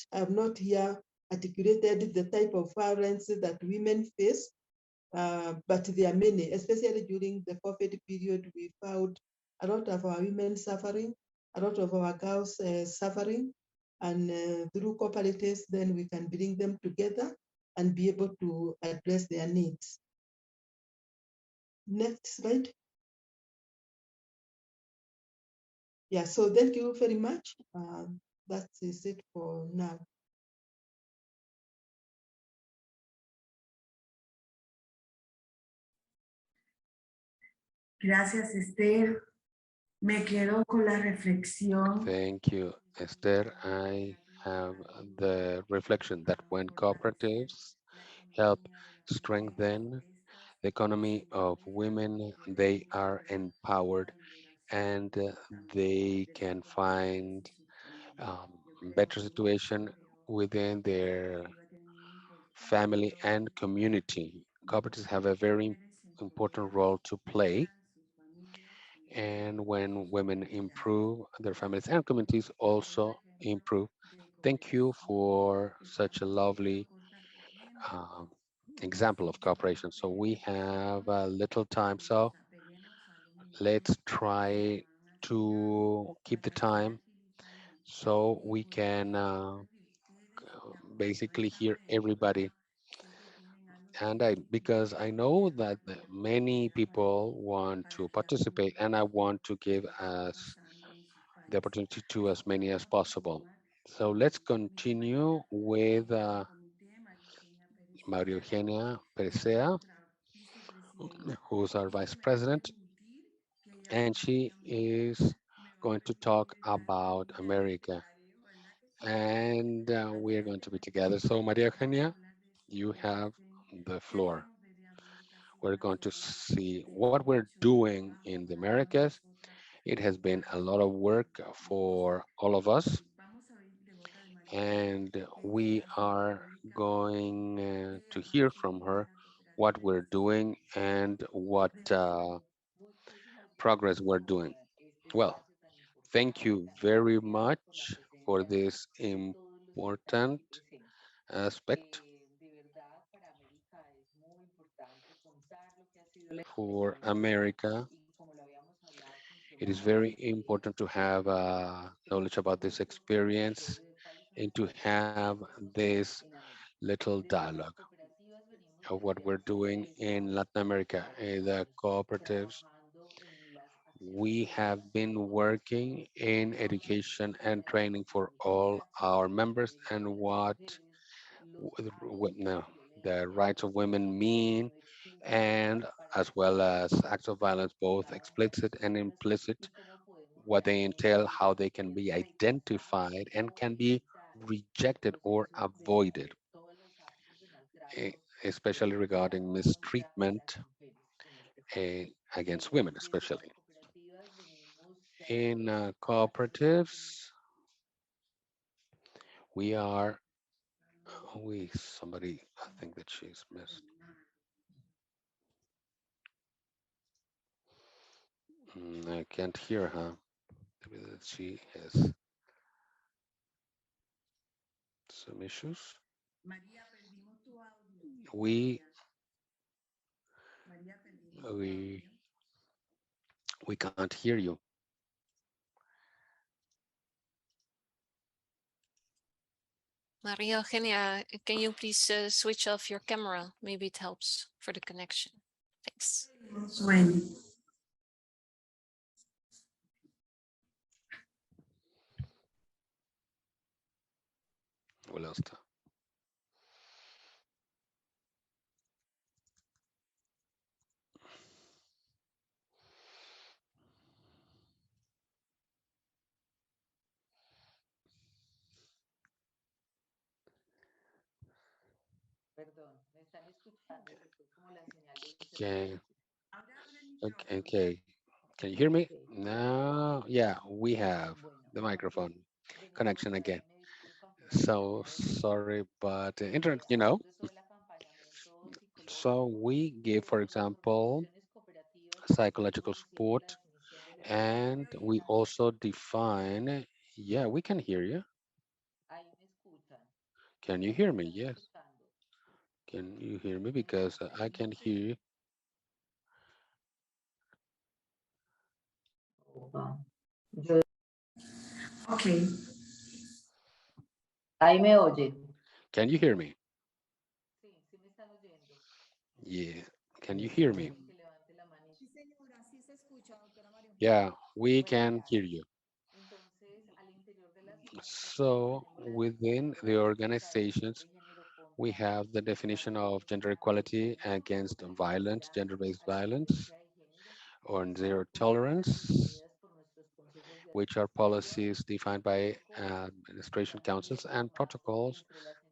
here articulated the type of violence that women face, but there are many, especially during the COVID period. We found a lot of our women suffering, a lot of our girls suffering, and through cooperatives, then we can bring them together and be able to address their needs. Next slide. Yeah, so thank you very much. That is it for now. Gracias, Esther. Me quedo con la reflexión. Thank you, Esther. I have the reflection that when cooperatives help strengthen the economy of women, they are empowered and they can find better situation within their family and community. Cooperatives have a very important role to play, and when women improve, their families and communities also improve. Thank you for such a lovely um, example of cooperation. So we have a little time, so let's try to keep the time so we can basically hear everybody. And because I know that many people want to participate, and I want to give us the opportunity to as many as possible. So let's continue with Maria Eugenia Perecea, who's our vice president, and she is going to talk about America. And we're going to be together. So Maria Eugenia, you have the floor. We're going to see what we're doing in the Americas. It has been a lot of work for all of us, and we are going to hear from her what we're doing and what progress we're doing. Well, thank you very much for this important aspect for America. It is very important to have knowledge about this experience and to have this little dialogue of what we're doing in Latin America. The cooperatives, we have been working in education and training for all our members and what no, the rights of women mean, and as well as acts of violence, both explicit and implicit, what they entail, how they can be identified and can be rejected or avoided, eh, especially regarding mistreatment against women, especially. In cooperatives, we are, somebody, I think that she's missed. I can't hear her. Maybe that she has some issues. María, perdimos tu audio. We María, perdimos tu we audio. we can't hear you. Maria Eugenia, can you please switch off your camera? Maybe it helps for the connection. Thanks. Sueño. Hola, está. Okay. Okay. Can you hear me? No. Yeah, we have the microphone connection again. So sorry, but internet, So we give, for example, psychological support And we also define, yeah, we can hear you. Can you hear me? Yes. Can you hear me? Because I can hear you. Okay. Ahí me oye. Can you hear me? Yeah. Can you hear me? Yeah, we can hear you. So within the organizations, we have the definition of gender equality against violence, gender-based violence, or zero tolerance, which are policies defined by administration councils and protocols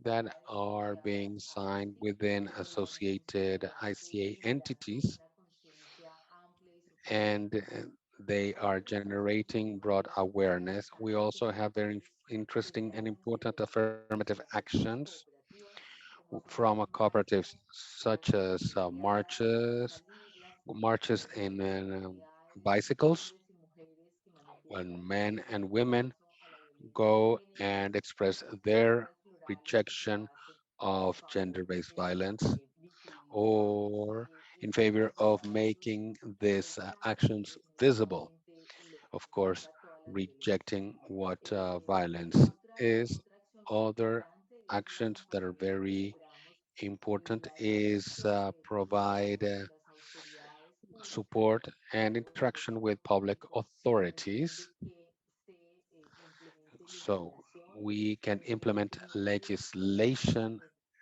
that are being signed within associated ICA entities, and they are generating broad awareness. We also have very interesting and important affirmative actions from cooperatives, such as marches in bicycles, when men and women go and express their rejection of gender-based violence, or in favor of making these actions visible. Of course, rejecting what violence is. Other actions that are very important is provide support and interaction with public authorities, so we can implement legislation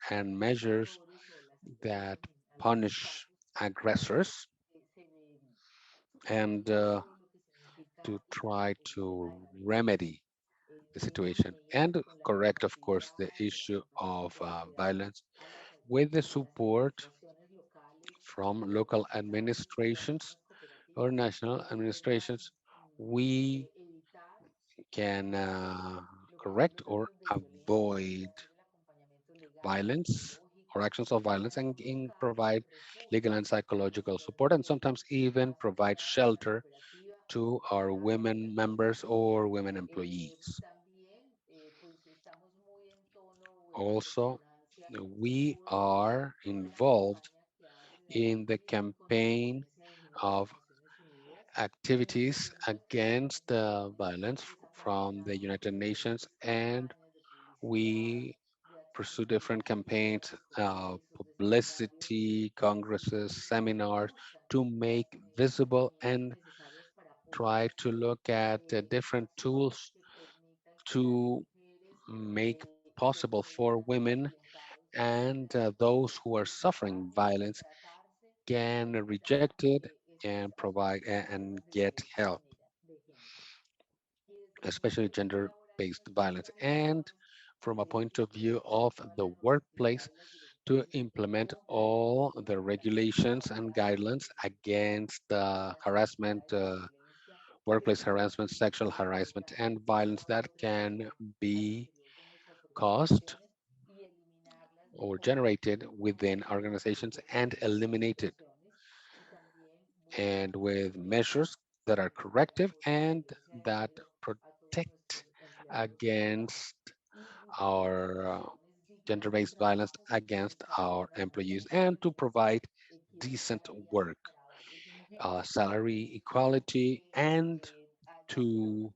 and measures that punish aggressors, and to try to remedy the situation and correct, of course, the issue of violence with the support from local administrations or national administrations. We can correct or avoid violence or actions of violence, and provide legal and psychological support, and sometimes even provide shelter to our women members or women employees. Also, we are involved in the campaign of activities against violence from the United Nations, and we pursue different campaigns, publicity, congresses, seminars, to make visible and try to look at different tools to make possible for women and those who are suffering violence can reject it and provide and get help, especially gender-based violence. And from a point of view of the workplace, to implement all the regulations and guidelines against harassment, workplace harassment, sexual harassment, and violence that can be caused or generated within organizations, and eliminated, and with measures that are corrective and that protect against our gender-based violence against our employees, and to provide decent work, salary equality, and to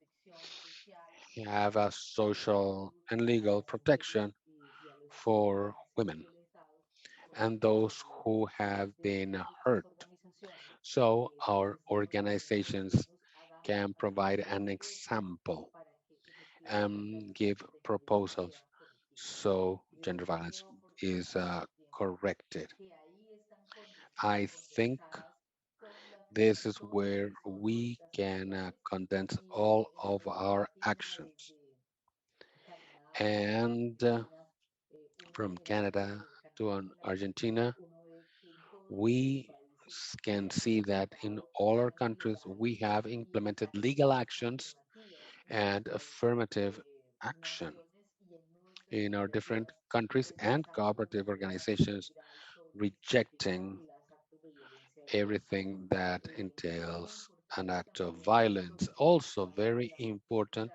have a social and legal protection for women and those who have been hurt. So our organizations can provide an example and give proposals so gender violence is corrected. I think this is where we can condense all of our actions. And from Canada to Argentina, we can see that in all our countries, we have implemented legal actions and affirmative action in our different countries and cooperative organizations, rejecting everything that entails an act of violence. Also very important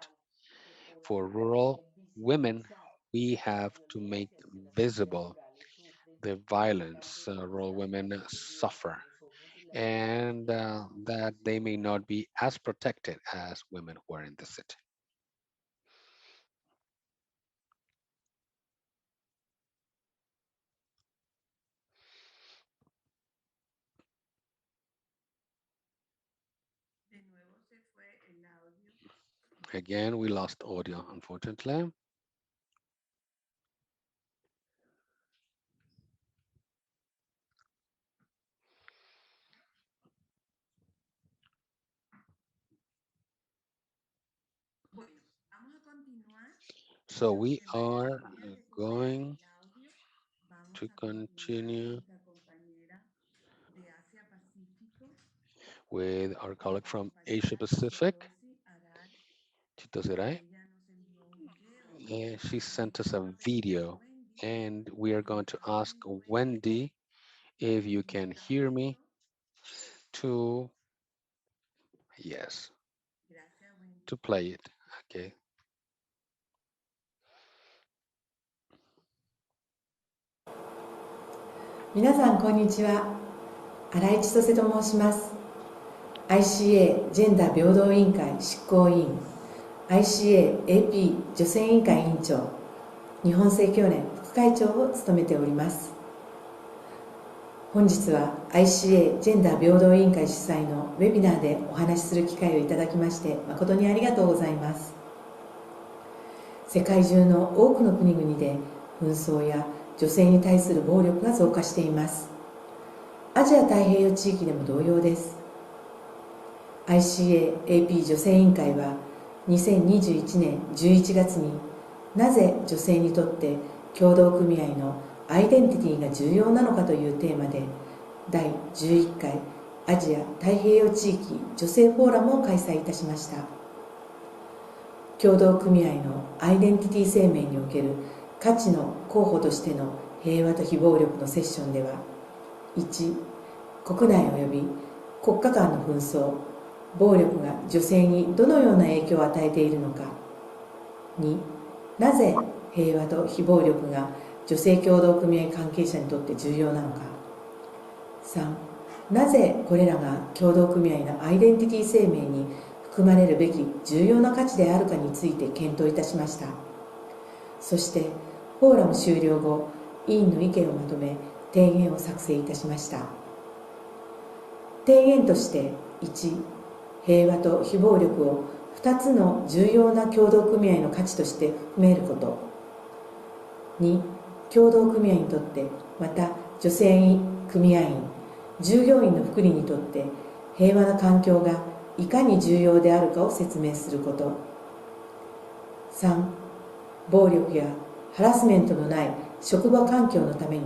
for rural women, we have to make visible the violence rural women suffer, and that they may not be as protected as women who are in the city. Again, we lost audio, unfortunately. So we are going to continue with our colleague from Asia Pacific, Chito Zeray. And she sent us a video, and we are going to ask Wendy, if you can hear me, to, yes, to play it. Okay. 皆さんこんにちは。新井千歳と申します。ICA ジェンダー平等委員会執行委員、ICA AP 女性委員会委員長、日本正教連副会長を務めております。本日は ICA ジェンダー平等委員会主催のウェビナーでお話しする機会をいただきまして誠にありがとうございます。世界中の多くの国々で紛争や女性に対する暴力が増加しています。アジア太平洋地域でも同様です。ICA AP 女性委員会は2021年11月になぜ女性にとって協同組合のアイデンティティが重要なのかというテーマで第11回アジア太平洋地域女性フォーラムを開催いたしました。協同組合のアイデンティティ声明における価値の候補としての平和と非暴力のセッションでは、1、国内及び国家間の紛争、暴力が女性にどのような影響を与えているのか。2、なぜ平和と非暴力が女性協同組合関係者にとって重要なのか。3、なぜこれらが協同組合のアイデンティティ声明に含まれるべき重要な価値であるかについて検討いたしました。そしてフォーラム終了後、委員の意見をまとめ提言を作成いたしました。提言として、1、平和と非暴力を2つの重要な協同組合の価値として含めること。2、協同組合にとって、また女性組合員、従業員の福利にとって平和な環境がいかに重要であるかを説明すること。3、暴力やハラスメントのない職場環境のために、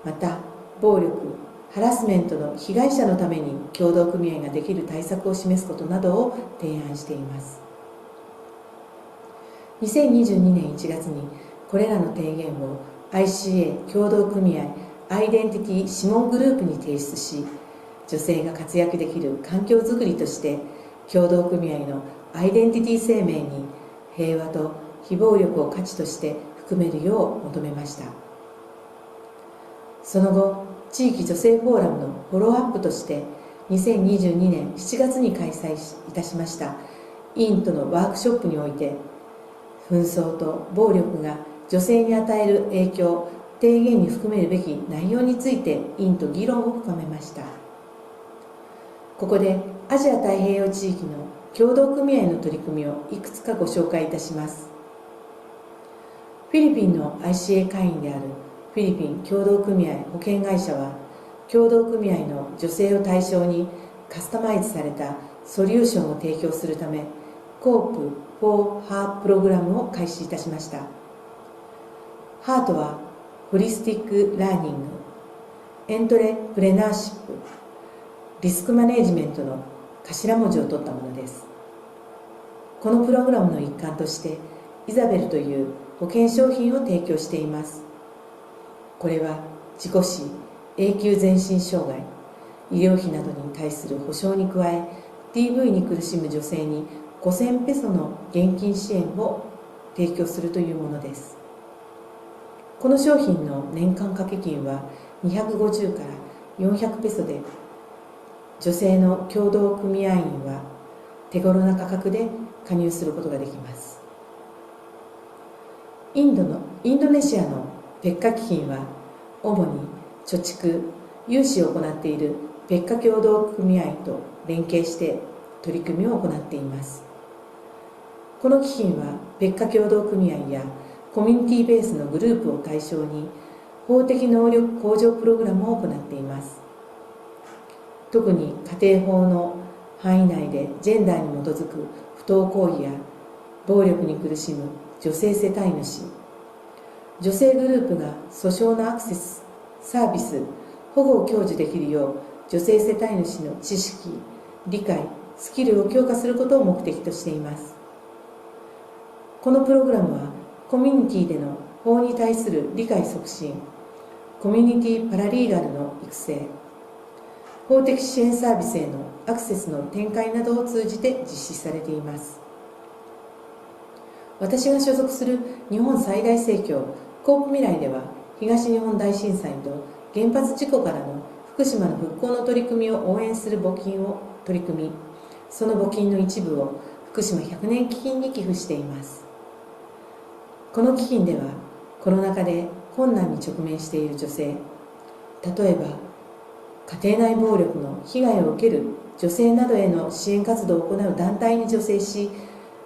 また暴力、ハラスメントの被害者のために協同組合ができる対策を示すことなどを提案しています。2022年1月にこれらの提言を ICA 協同組合アイデンティティ諮問グループに提出し、女性が活躍できる環境づくりとして協同組合のアイデンティティ声明に平和と非暴力を価値として含めるよう求めました。その後、地域女性フォーラムのフォローアップとして2022年7月に開催いたしました委員とのワークショップにおいて、紛争と暴力が女性に与える影響、提言に含めるべき内容について委員と議論を深めました。ここでアジア太平洋地域の協同組合の取り組みをいくつかご紹介いたします。フィリピンの ICA 会員であるフィリピン協同組合保険会社は、協同組合の女性を対象にカスタマイズされたソリューションを提供するため、コープ・フォー・ハープログラムを開始いたしました。ハートはホリスティック・ラーニング、エントレプレナーシップ、リスクマネジメントの頭文字を取ったものです。このプログラムの一環として、イザベルという保険商品を提供しています。これは事故死、永久全身障害、医療費などに対する保障に加え、DV に苦しむ女性に5000ペソの現金支援を提供するというものです。この商品の年間掛け金は250から400ペソで、女性の協同組合員は手頃な価格で加入することができます。インドネシアのペッカ基金は主に貯蓄・融資を行っているペッカ協同組合と連携して取り組みを行っています。この基金はペッカ協同組合やコミュニティベースのグループを対象に法的能力向上プログラムを行っています。特に家庭法の範囲内でジェンダーに基づく不当行為や暴力に苦しむ女性世帯主、女性グループが訴訟のアクセス、サービス、保護を享受できるよう女性世帯主の知識、理解、スキルを強化することを目的としています。このプログラムはコミュニティでの法に対する理解促進、コミュニティパラリーガルの育成、法的支援サービスへのアクセスの展開などを通じて実施されています。私が所属する日本最大生協コープ未来では、東日本大震災と原発事故からの福島の復興の取り組みを応援する募金を取り組み、その募金の一部を福島100年基金に寄付しています。この基金では、コロナ禍で困難に直面している女性、例えば家庭内暴力の被害を受ける女性などへの支援活動を行う団体に助成し、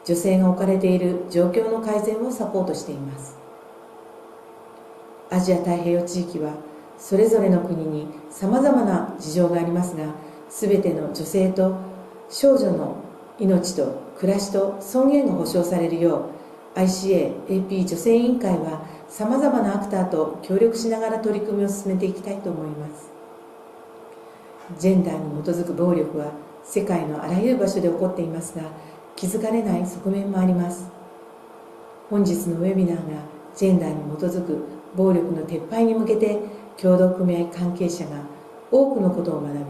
女性が置かれている状況の改善をサポートしています。アジア太平洋地域はそれぞれの国にさまざまな事情がありますが、すべての女性と少女の命と暮らしと尊厳が保障されるよう、ICA AP 女性委員会はさまざまなアクターと協力しながら取り組みを進めていきたいと思います。ジェンダーに基づく暴力は世界のあらゆる場所で起こっていますが、気づかれない側面もあります。本日のウェビナーがジェンダーに基づく暴力の撤廃に向けて、協同組合関係者が多くのことを学び、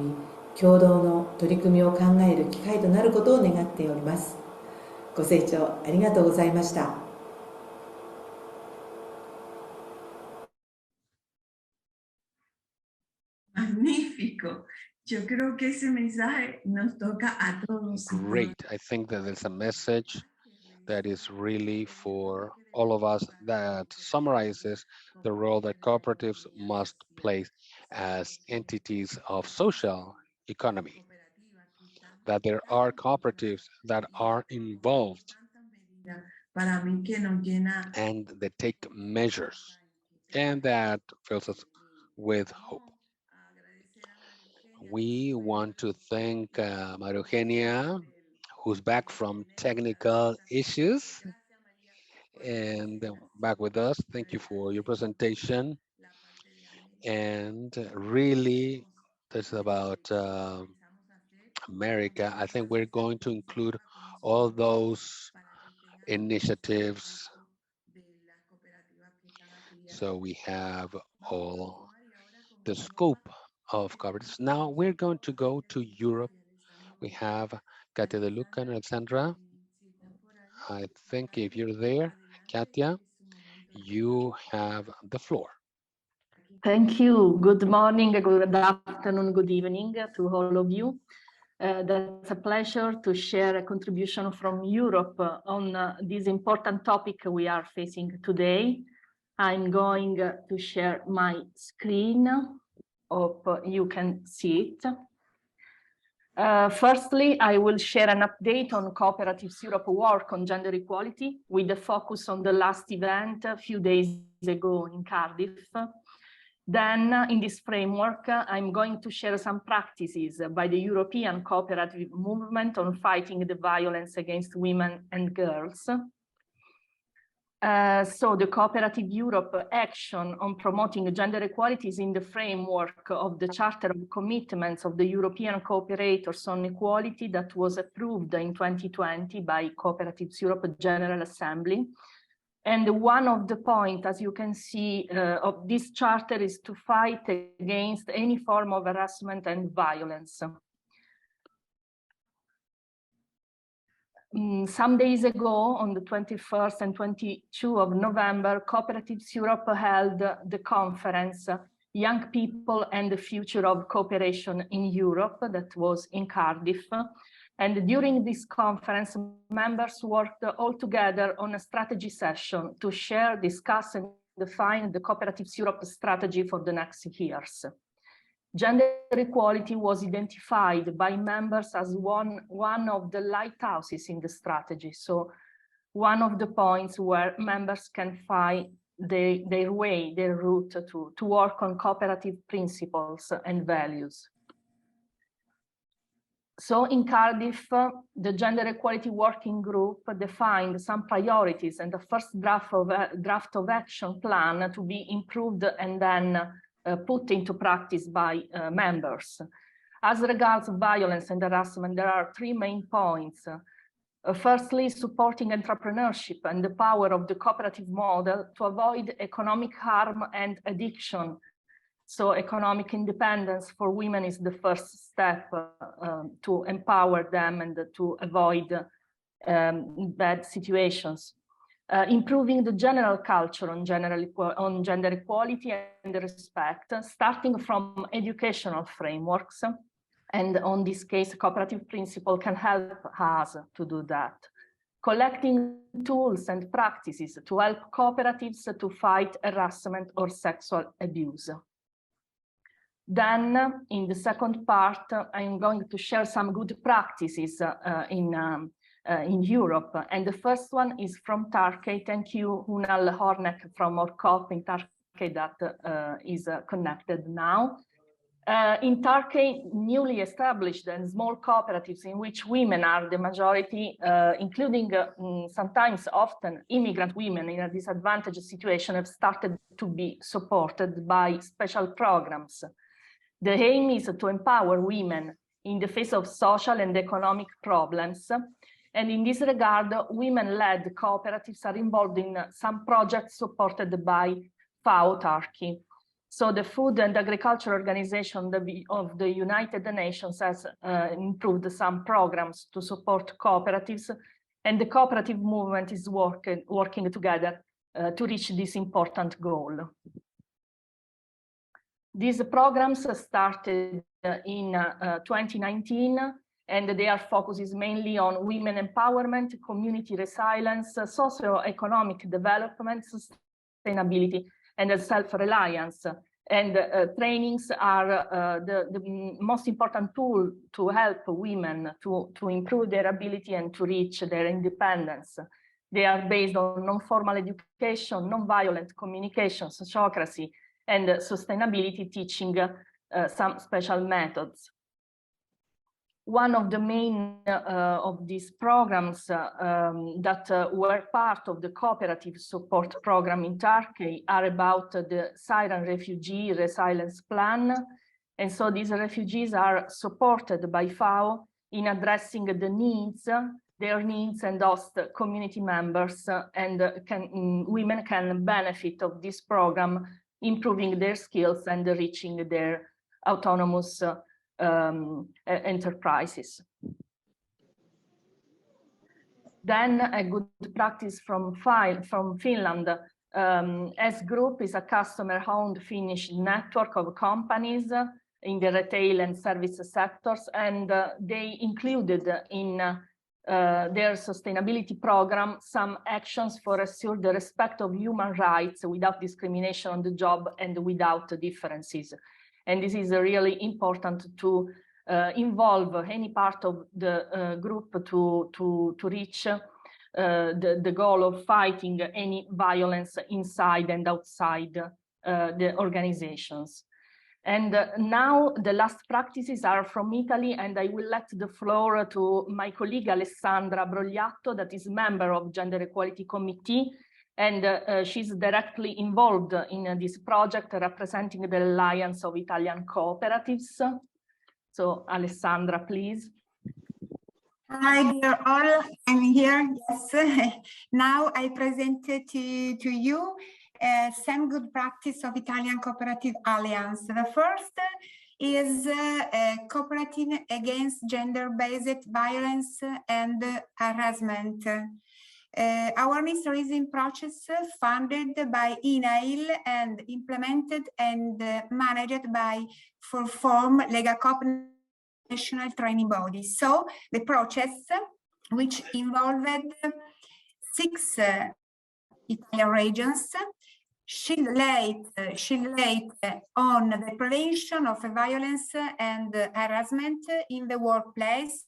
共同の取り組みを考える機会となることを願っております。ご清聴ありがとうございました。Magnífico. Yo creo que ese mensaje nos toca a todos. Great. I think that there's a message that is really for all of us, that summarizes the role that cooperatives must play as entities of social economy, that there are cooperatives that are involved and that take measures, and that fills us with hope. We want to thank Maria Eugenia, who's back from technical issues and back with us. Thank you for your presentation. And really, this is about America. I think we're going to include all those initiatives. So we have all the scope of coverage. Now we're going to go to Europe. We have Katia De Luca and Alexandra. I think if you're there, Katia, you have the floor. Thank you. Good morning, good afternoon, good evening to all of you. That's a pleasure to share a contribution from Europe on this important topic we are facing today. I'm going to share my screen. Hope you can see it. Firstly, I will share an update on Cooperatives Europe work on gender equality with a focus on the last event a few days ago in Cardiff. Then, in this framework, I'm going to share some practices by the European cooperative movement on fighting the violence against women and girls. So the Cooperative Europe action on promoting gender equality is in the framework of the Charter of Commitments of the European Cooperators on Equality that was approved in 2020 by Cooperatives Europe General Assembly. And one of the points, as you can see, of this charter is to fight against any form of harassment and violence. some days ago, on the 21st and 22 of November, Cooperatives Europe held the conference, Young People and the Future of Cooperation in Europe, that was in Cardiff. And during this conference, members worked all together on a strategy session to share, discuss, and define the Cooperatives Europe strategy for the next years. Gender equality was identified by members as one of the lighthouses in the strategy. So one of the points where members can find their way, their route to work on cooperative principles and values. So in Cardiff, the Gender Equality Working Group defined some priorities and the first draft of action plan to be improved and then put into practice by members. As regards violence and harassment, there are three main points. Firstly, supporting entrepreneurship and the power of the cooperative model to avoid economic harm and addiction. So economic independence for women is the first step to empower them and to avoid bad situations. Improving the general culture on gender equality and respect, starting from educational frameworks. And on this case, cooperative principle can help us to do that. Collecting tools and practices to help cooperatives to fight harassment or sexual abuse. Then, in the second part, I'm going to share some good practices in Europe. And the first one is from Turkey. Thank you, Hunal Hornek from Orkop in Turkey that is connected now. In Turkey, newly established and small cooperatives in which women are the majority, including sometimes often immigrant women in a disadvantaged situation, have started to be supported by special programs. The aim is to empower women in the face of social and economic problems. And in this regard, women-led cooperatives are involved in some projects supported by FAO Turkey. So the Food and Agriculture Organization of the United Nations has improved some programs to support cooperatives, and the cooperative movement is working together to reach this important goal. These programs started in 2019, and their focus is mainly on women empowerment, community resilience, socio-economic development, sustainability, and self-reliance. And trainings are the most important tool to help women to improve their ability and to reach their independence. They are based on non-formal education, non-violent communication, sociocracy, and sustainability, teaching some special methods. One of the main of these programs that were part of the cooperative support program in Turkey are about the Syrian refugee resilience plan. And so these refugees are supported by FAO in addressing the needs, their needs, and host community members, and women can benefit of this program, improving their skills and reaching their autonomous enterprises. Then a good practice from Finland. S Group is a customer-owned Finnish network of companies in the retail and service sectors, and they included in their sustainability program some actions for assure the respect of human rights without discrimination on the job and without differences. And this is really important to involve any part of the group to reach the goal of fighting any violence inside and outside the organizations. And now the last practices are from Italy, and I will let the floor to my colleague Alessandra Brogliatto, that is member of Gender Equality Committee, and she's directly involved in this project representing the Alliance of Italian Cooperatives. So Alessandra, please. Hi, dear all, I'm here, yes. Now I present to you some good practice of Italian Cooperative Alliance. The first is a cooperative against gender-based violence and harassment. Our ministry is in process, funded by INAIL and implemented and managed by Form Legacoop national training body. So the process, which involved 6 Italian regions, shed light on the prevention of violence and harassment in the workplace,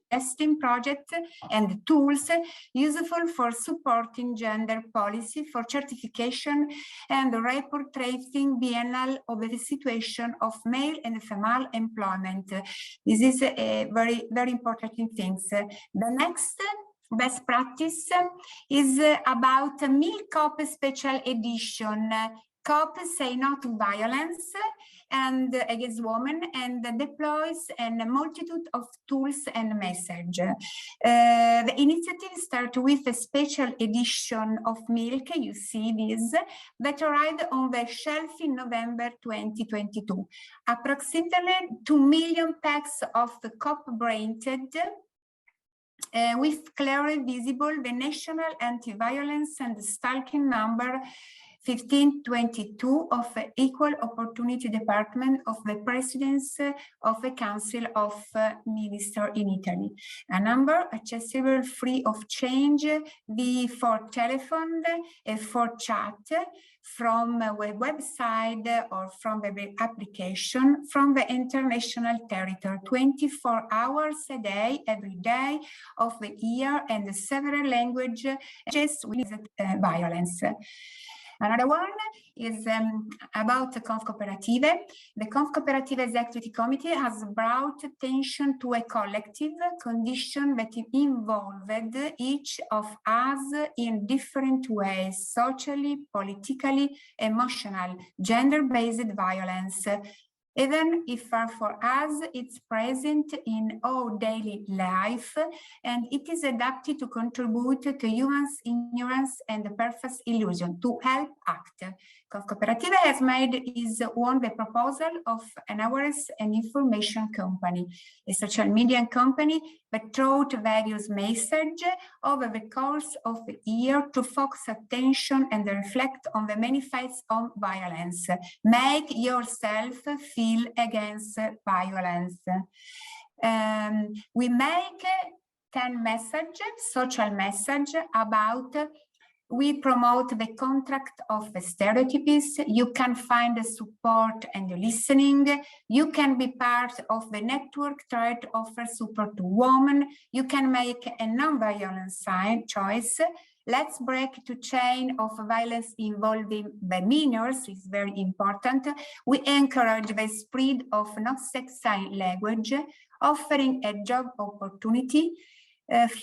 testing project and tools useful for supporting gender policy, for certification and report tracing biennial of the situation of male and female employment. This is a very, very important thing. The next best practice is about MIL-COP special edition. COP say no to violence and against women, and deploys a multitude of tools and message. The initiative starts with a special edition of milk, you see this, that arrived on the shelf in November 2022. Approximately 2 million packs of the COP branded with clearly visible the National Anti-Violence and Stalking number 1522 of the Equal Opportunity Department of the Presidency of the Council of Ministers in Italy. A number accessible free of charge for telephone, for chat, from a website or from the application, from the international territory, 24 hours a day, every day of the year, and several languages with violence. Another one is about the Conf Cooperative. The Conf Cooperative Executive Committee has brought attention to a collective condition that involved each of us in different ways: socially, politically, emotional, gender-based violence. Even if for us it's present in our daily life, and it is adapted to contribute to humans' ignorance and perfect illusion to help act. Cooperative has made is one the proposal of an awareness and information company, a social media company that wrote various messages over the course of the year to focus attention and reflect on the many faces of violence. Make yourself feel against violence. We make 10 messages, social message about. We promote the contract of stereotypes. You can find the support and listening. You can be part of the network try to offer support to women. You can make a non-violent choice. Let's break the chain of violence involving the minors. It's very important. We encourage the spread of non-sex sign language, offering a job opportunity.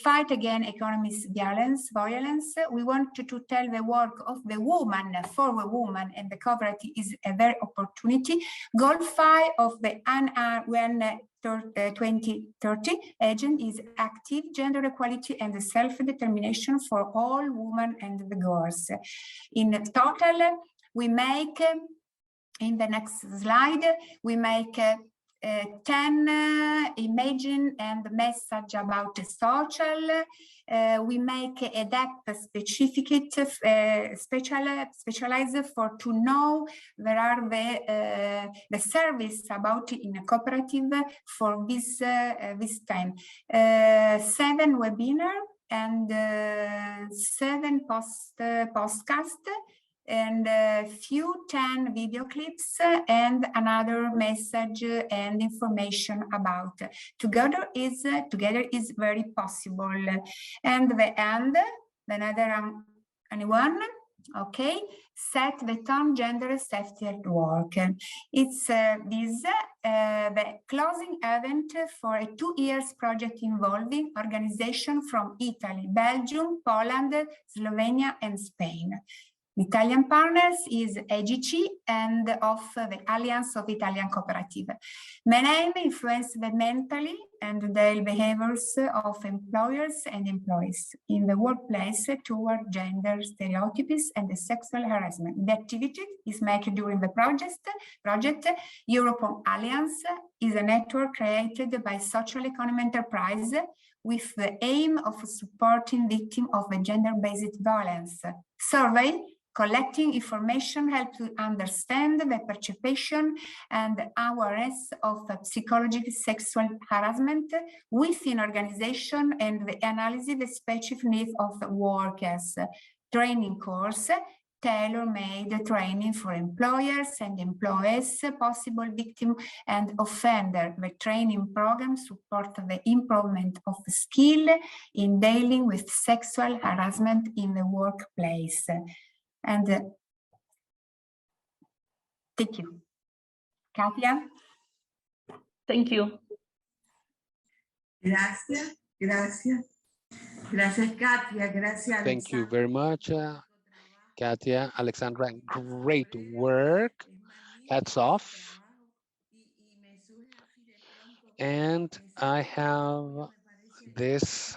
Fight against economic violence. We want to tell the work of the woman for the woman, and the cooperative is a very opportunity. Goal 5 of the UN 2030 agent is active gender equality and self-determination for all women and the girls. In total, we make, in the next slide, we make 10 images and message about social. We make a depth specific specialized for to know where are the service about in a cooperative for this this time. 7 webinar and 7 podcast and a few 10 video clips and another message and information about together is very possible. And the end, another anyone, okay, set the tone gender safety at work. It's the closing event for a 2 years project involving organizations from Italy, Belgium, Poland, Slovenia, and Spain. The Italian partners is AGC and of the Alliance of Italian Cooperatives. Men aim influence the mentally and daily behaviors of employers and employees in the workplace toward gender stereotypes and the sexual harassment. The activity is made during the project. European Alliance is a network created by social economy enterprise with the aim of supporting victims of the gender-based violence. Survey collecting information helps to understand the perception and awareness of psychological sexual harassment within organization and the analysis of the specific needs of the workers. Training course, tailor-made training for employers and employees, possible victim and offender. The training program supports the improvement of the skill in dealing with sexual harassment in the workplace. And thank you. Katia? Thank you. Gracias, gracias. Gracias, Katia. Gracias, Thank you Alexandra. very much, Katia, Alexandra. Great work. Hats off. And I have this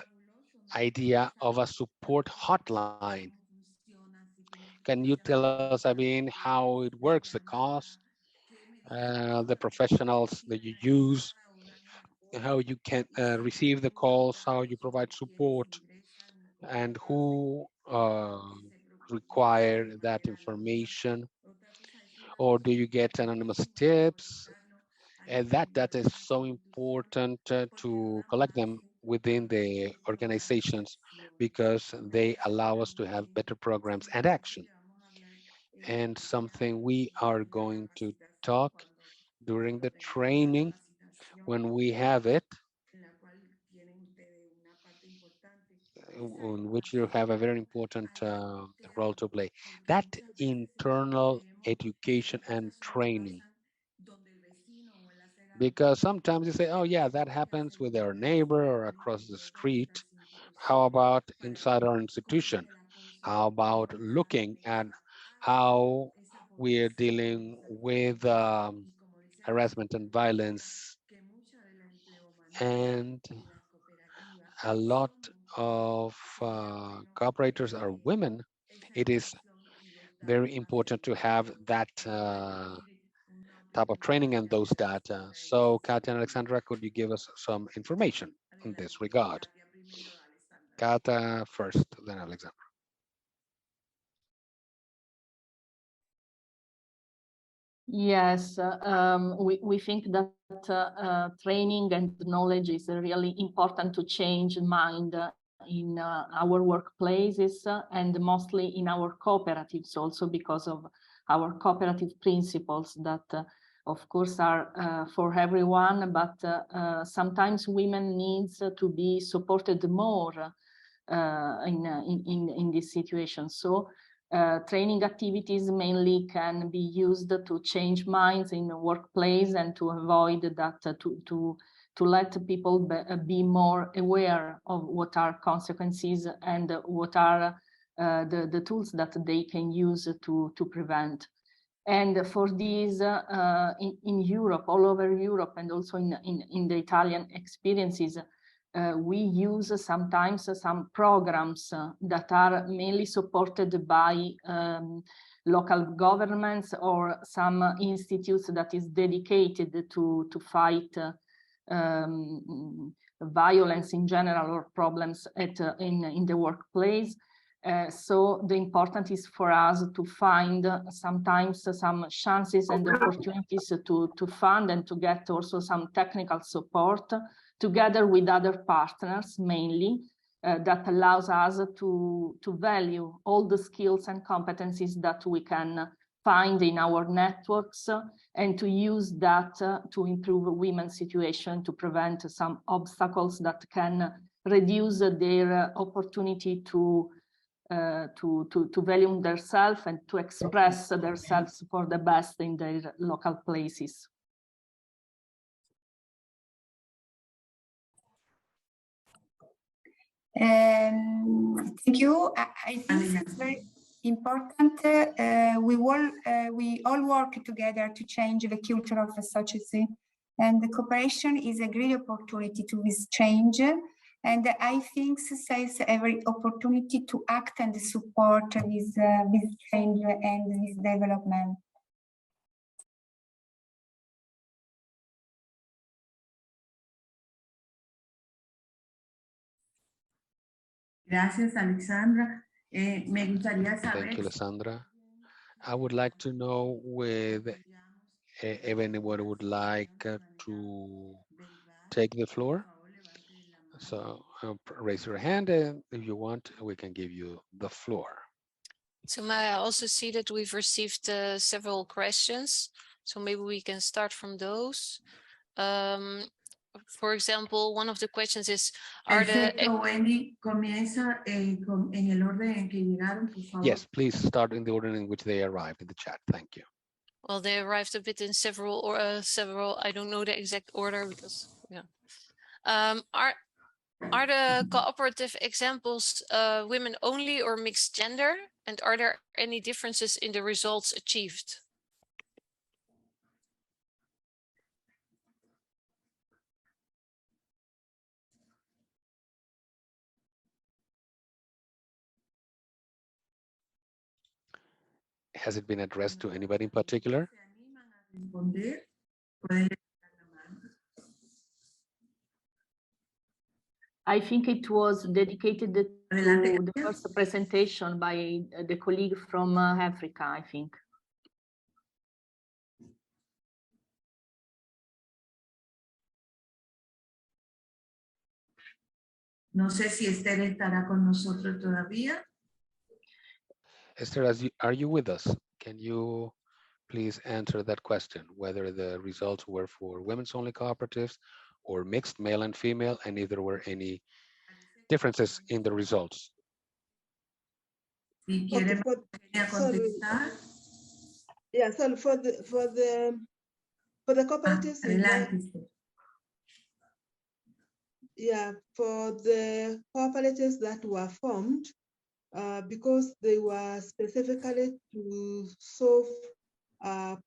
idea of a support hotline. Can you tell us, I mean, how it works, the cost, the professionals that you use, how you can receive the calls, how you provide support, and who require that information? Or do you get anonymous tips? And that data is so important to collect them within the organizations because they allow us to have better programs and action. And something we are going to talk during the training when we have it, in which you have a very important role to play. That internal education and training. Because sometimes you say, oh yeah, that happens with our neighbor or across the street. How about inside our institution? How about looking at how we are dealing with harassment and violence? And a lot of cooperators are women. It is very important to have that type of training and those data. So Katia and Alexandra, could you give us some information in this regard? Katia first, then Alexandra. Yes, we think that training and knowledge is really important to change mind in our workplaces and mostly in our cooperatives also because of our cooperative principles that of course are for everyone, but sometimes women needs to be supported more in this situation. So training activities mainly can be used to change minds in the workplace and to avoid that, to let people be more aware of what are consequences and what are the tools that they can use to prevent. And for this, in Europe, all over Europe, and also in the Italian experiences, we use sometimes some programs that are mainly supported by local governments or some institutes that is dedicated to fight violence in general or problems in the workplace. So the important is for us to find sometimes some chances and opportunities to fund and to get also some technical support together with other partners mainly that allows us to value all the skills and competencies that we can find in our networks and to use that to improve women's situation, to prevent some obstacles that can reduce their opportunity to value themselves and to express themselves for the best in their local places. Thank you. I think it's very, important. We all work together to change the culture of the society, and the cooperation is a great opportunity to this change. And I think society every opportunity to act and support this change and this development. Gracias, Alexandra. Me gustaría saber. Thank you, Alessandra. I would like to know with if anyone would like to take the floor. So raise your hand, and if you want, we can give you the floor. So I also see that we've received several questions. So maybe we can start from those. For example, one of the questions is, are Perfecto, Wendy, comienza en el orden en que llegaron, por favor. Yes, please start in the order in which they arrived in the chat. Thank you. Well, they arrived a bit in several, I don't know the exact order because, yeah. Are the cooperative examples women only or mixed gender? And are there any differences in the results achieved? Has it been addressed to anybody in particular? I think it was dedicated to the first presentation by the colleague from Africa, I think. No sé si Esther estará con nosotros todavía. Esther, are you with us? Can you please answer that question, whether the results were for women's only cooperatives or mixed male and female, and if there were any differences in the results? Okay, so for the cooperatives, for the cooperatives that were formed, because they were specifically to solve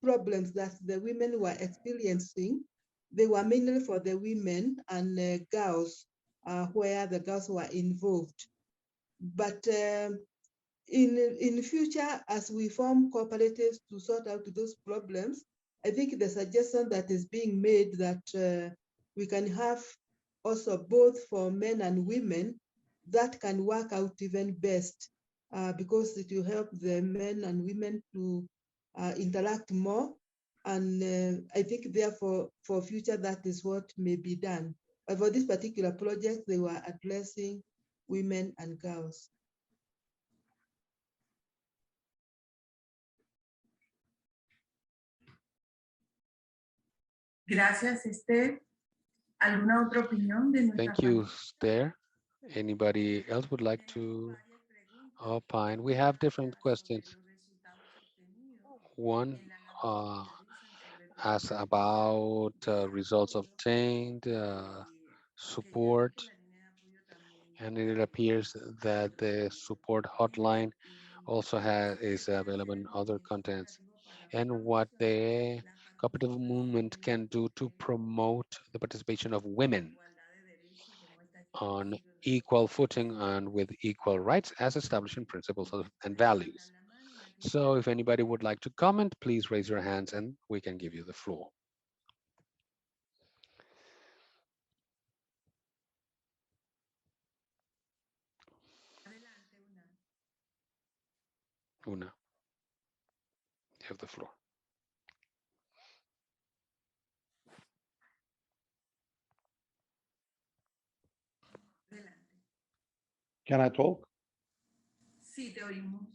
problems that the women were experiencing. They were mainly for the women and girls, where the girls were involved. But in the future, as we form cooperatives to sort out those problems, I think the suggestion that is being made that we can have also both for men and women, that can work out even best, because it will help the men and women to interact more. And I think therefore for future, that is what may be done. But for this particular project, they were addressing women and girls. Gracias, Esther. ¿Alguna otra opinión de nuestra Thank you, Esther. Anybody else would like to opine? We have different questions. One asks about results obtained, support, and it appears that the support hotline also is available in other contents, and what the cooperative movement can do to promote the participation of women on equal footing and with equal rights as establishing principles and values. So if anybody would like to comment, please raise your hands and we can give you the floor. Una, you have the floor. Can I talk? Sí, te oímos.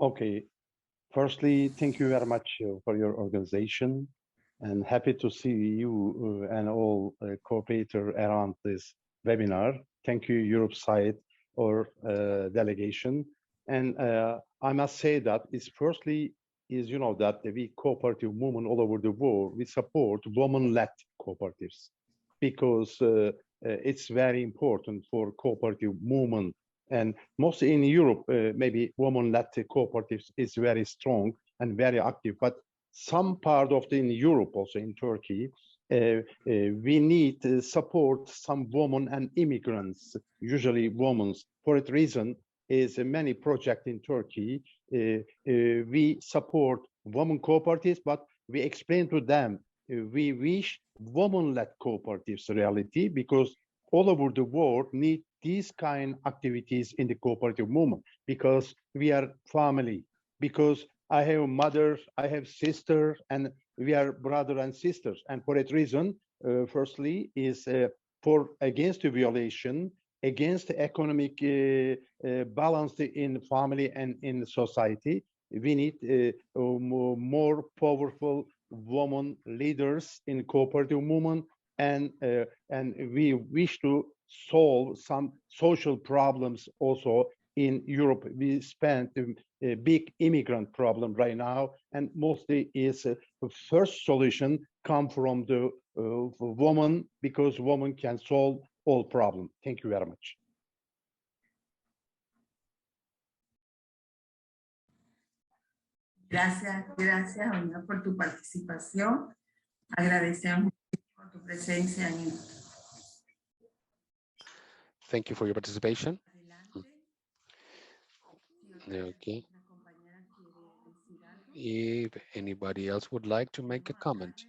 Okay. Firstly, thank you very much for your organization, and happy to see you and all cooperators around this webinar. Thank you, Europe side or delegation. And I must say that it's firstly is, you know, that the cooperative movement all over the world, we support women-led cooperatives because it's very important for cooperative movement And mostly in Europe, maybe women-led cooperatives is very strong and very active, but some part of in Europe, also in Turkey, we need to support some women and immigrants, usually women. For that reason, is many projects in Turkey. We support women cooperatives, but we explain to them we wish women-led cooperatives reality, because all over the world need these kind of activities in the cooperative movement, because we are family, because I have a mother, I have sister, and we are brother and sisters. And for that reason, firstly, is for against the violation, against the economic balance in family and in society, we need more powerful women leaders in cooperative movement, and we wish to solve some social problems also in Europe. We spent a big immigrant problem right now, and mostly is the first solution come from the woman, because woman can solve all problems. Thank you very much. Gracias, Oña, por tu participación. Agradecemos por tu presencia en Thank you for your participation. Okay. If anybody else would like to make a comment,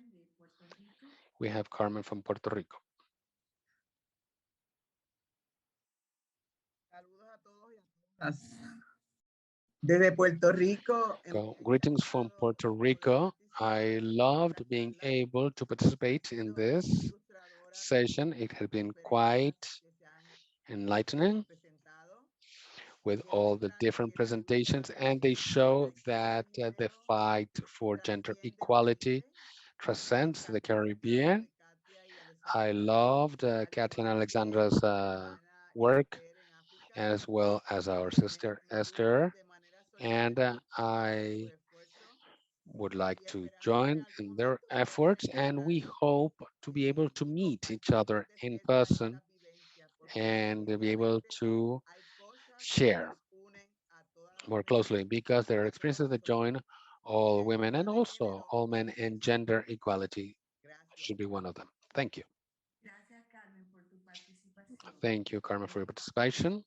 we have Carmen from Puerto Rico. Desde Puerto Rico. Greetings from Puerto Rico. I loved being able to participate in this session. It has been quite enlightening with all the different presentations, and they show that the fight for gender equality transcends the Caribbean. I loved Katia and Alexandra's work, as well as our sister Esther, and I would like to join in their efforts, and we hope to be able to meet each other in person and be able to share more closely, because there are experiences that join all women and also all men, and gender equality should be one of them. Thank you. Thank you, Carmen, for your participation.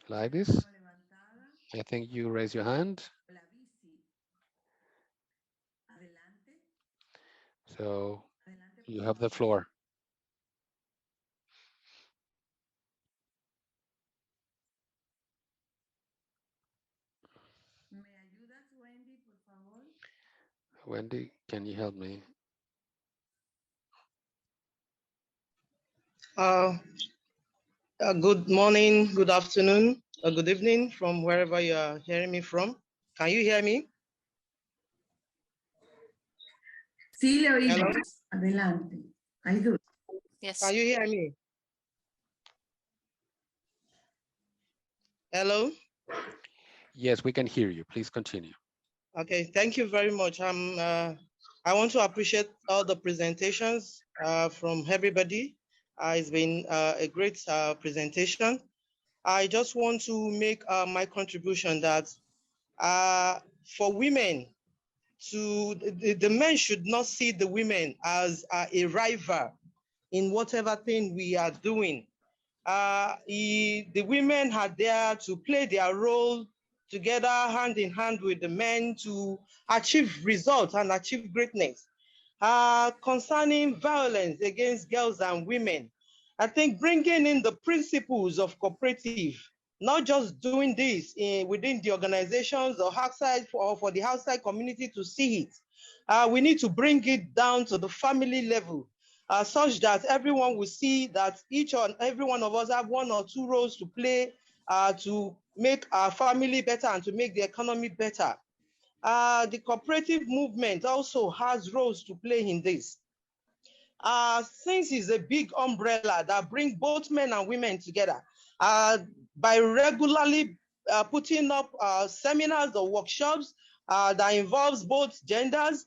Ladies, I think you raise your hand. So you have the floor. Wendy, can you help me? Good morning, good afternoon, or good evening from wherever you are hearing me from. Can you hear me? Sí, le oímos. Adelante. Yes. Can you hear me? Hello? Yes, we can hear you. Please continue. Okay, thank you very much. I want to appreciate all the presentations from everybody. It's been a great presentation. I just want to make my contribution that for women, the men should not see the women as a rival in whatever thing we are doing. The women are there to play their role together, hand in hand with the men, to achieve results and achieve greatness. Concerning violence against girls and women, I think bringing in the principles of cooperative, not just doing this within the organizations or outside for the outside community to see it. We need to bring it down to the family level, such that everyone will see that each and every one of us have one or two roles to play to make our family better and to make the economy better. The cooperative movement also has roles to play in this. Since it's a big umbrella that brings both men and women together, by regularly putting up seminars or workshops that involves both genders,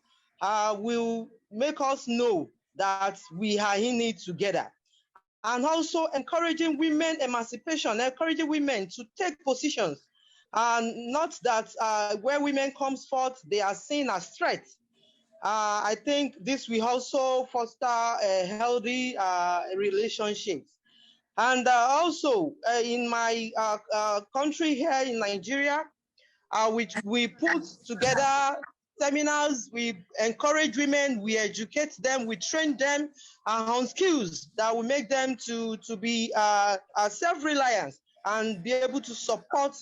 will make us know that we are in it together. and also encouraging women emancipation, encouraging women to take positions, and not that where women comes forth, they are seen as threats. I think this will also foster a healthy relationships. And also in my country here in Nigeria, which we put together seminars, we encourage women, we educate them, we train them on skills that will make them to be self-reliant and be able to support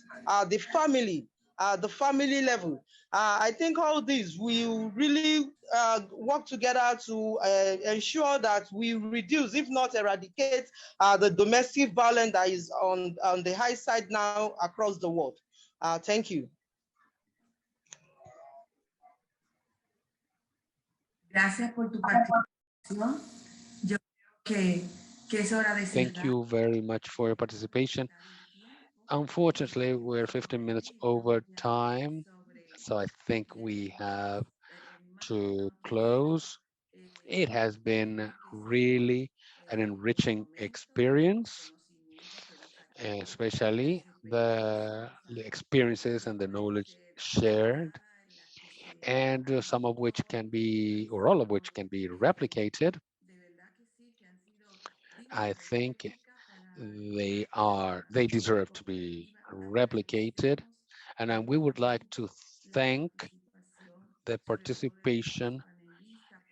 the family level. I think all these will really work together to ensure that we reduce, if not eradicate, the domestic violence that is on the high side now across the world. Thank you. Gracias por tu participación. Yo creo que es hora de cerrar. Thank you very much for your participation. Unfortunately, we're 15 minutes over time, so I think we have to close. It has been really an enriching experience, especially the experiences and the knowledge shared, and some of which can be, or all of which can be replicated. I think they deserve to be replicated, and we would like to thank the participation,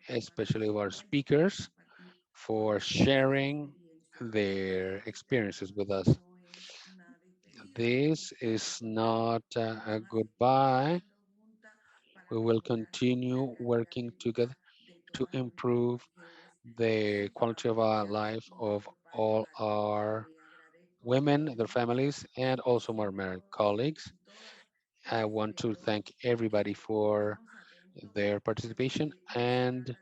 especially of our speakers, for sharing their experiences with us. This is not a goodbye. We will continue working together to improve the quality of our life of all our women, their families, and also our married colleagues. I want to thank everybody for their participation, and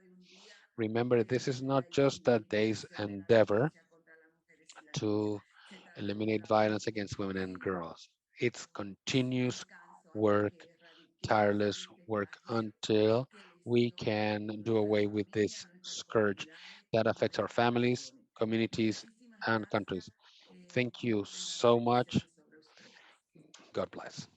remember, this is not just a day's endeavor to eliminate violence against women and girls. It's continuous work, tireless work until we can do away with this scourge that affects our families, communities, and countries. Thank you so much. God bless.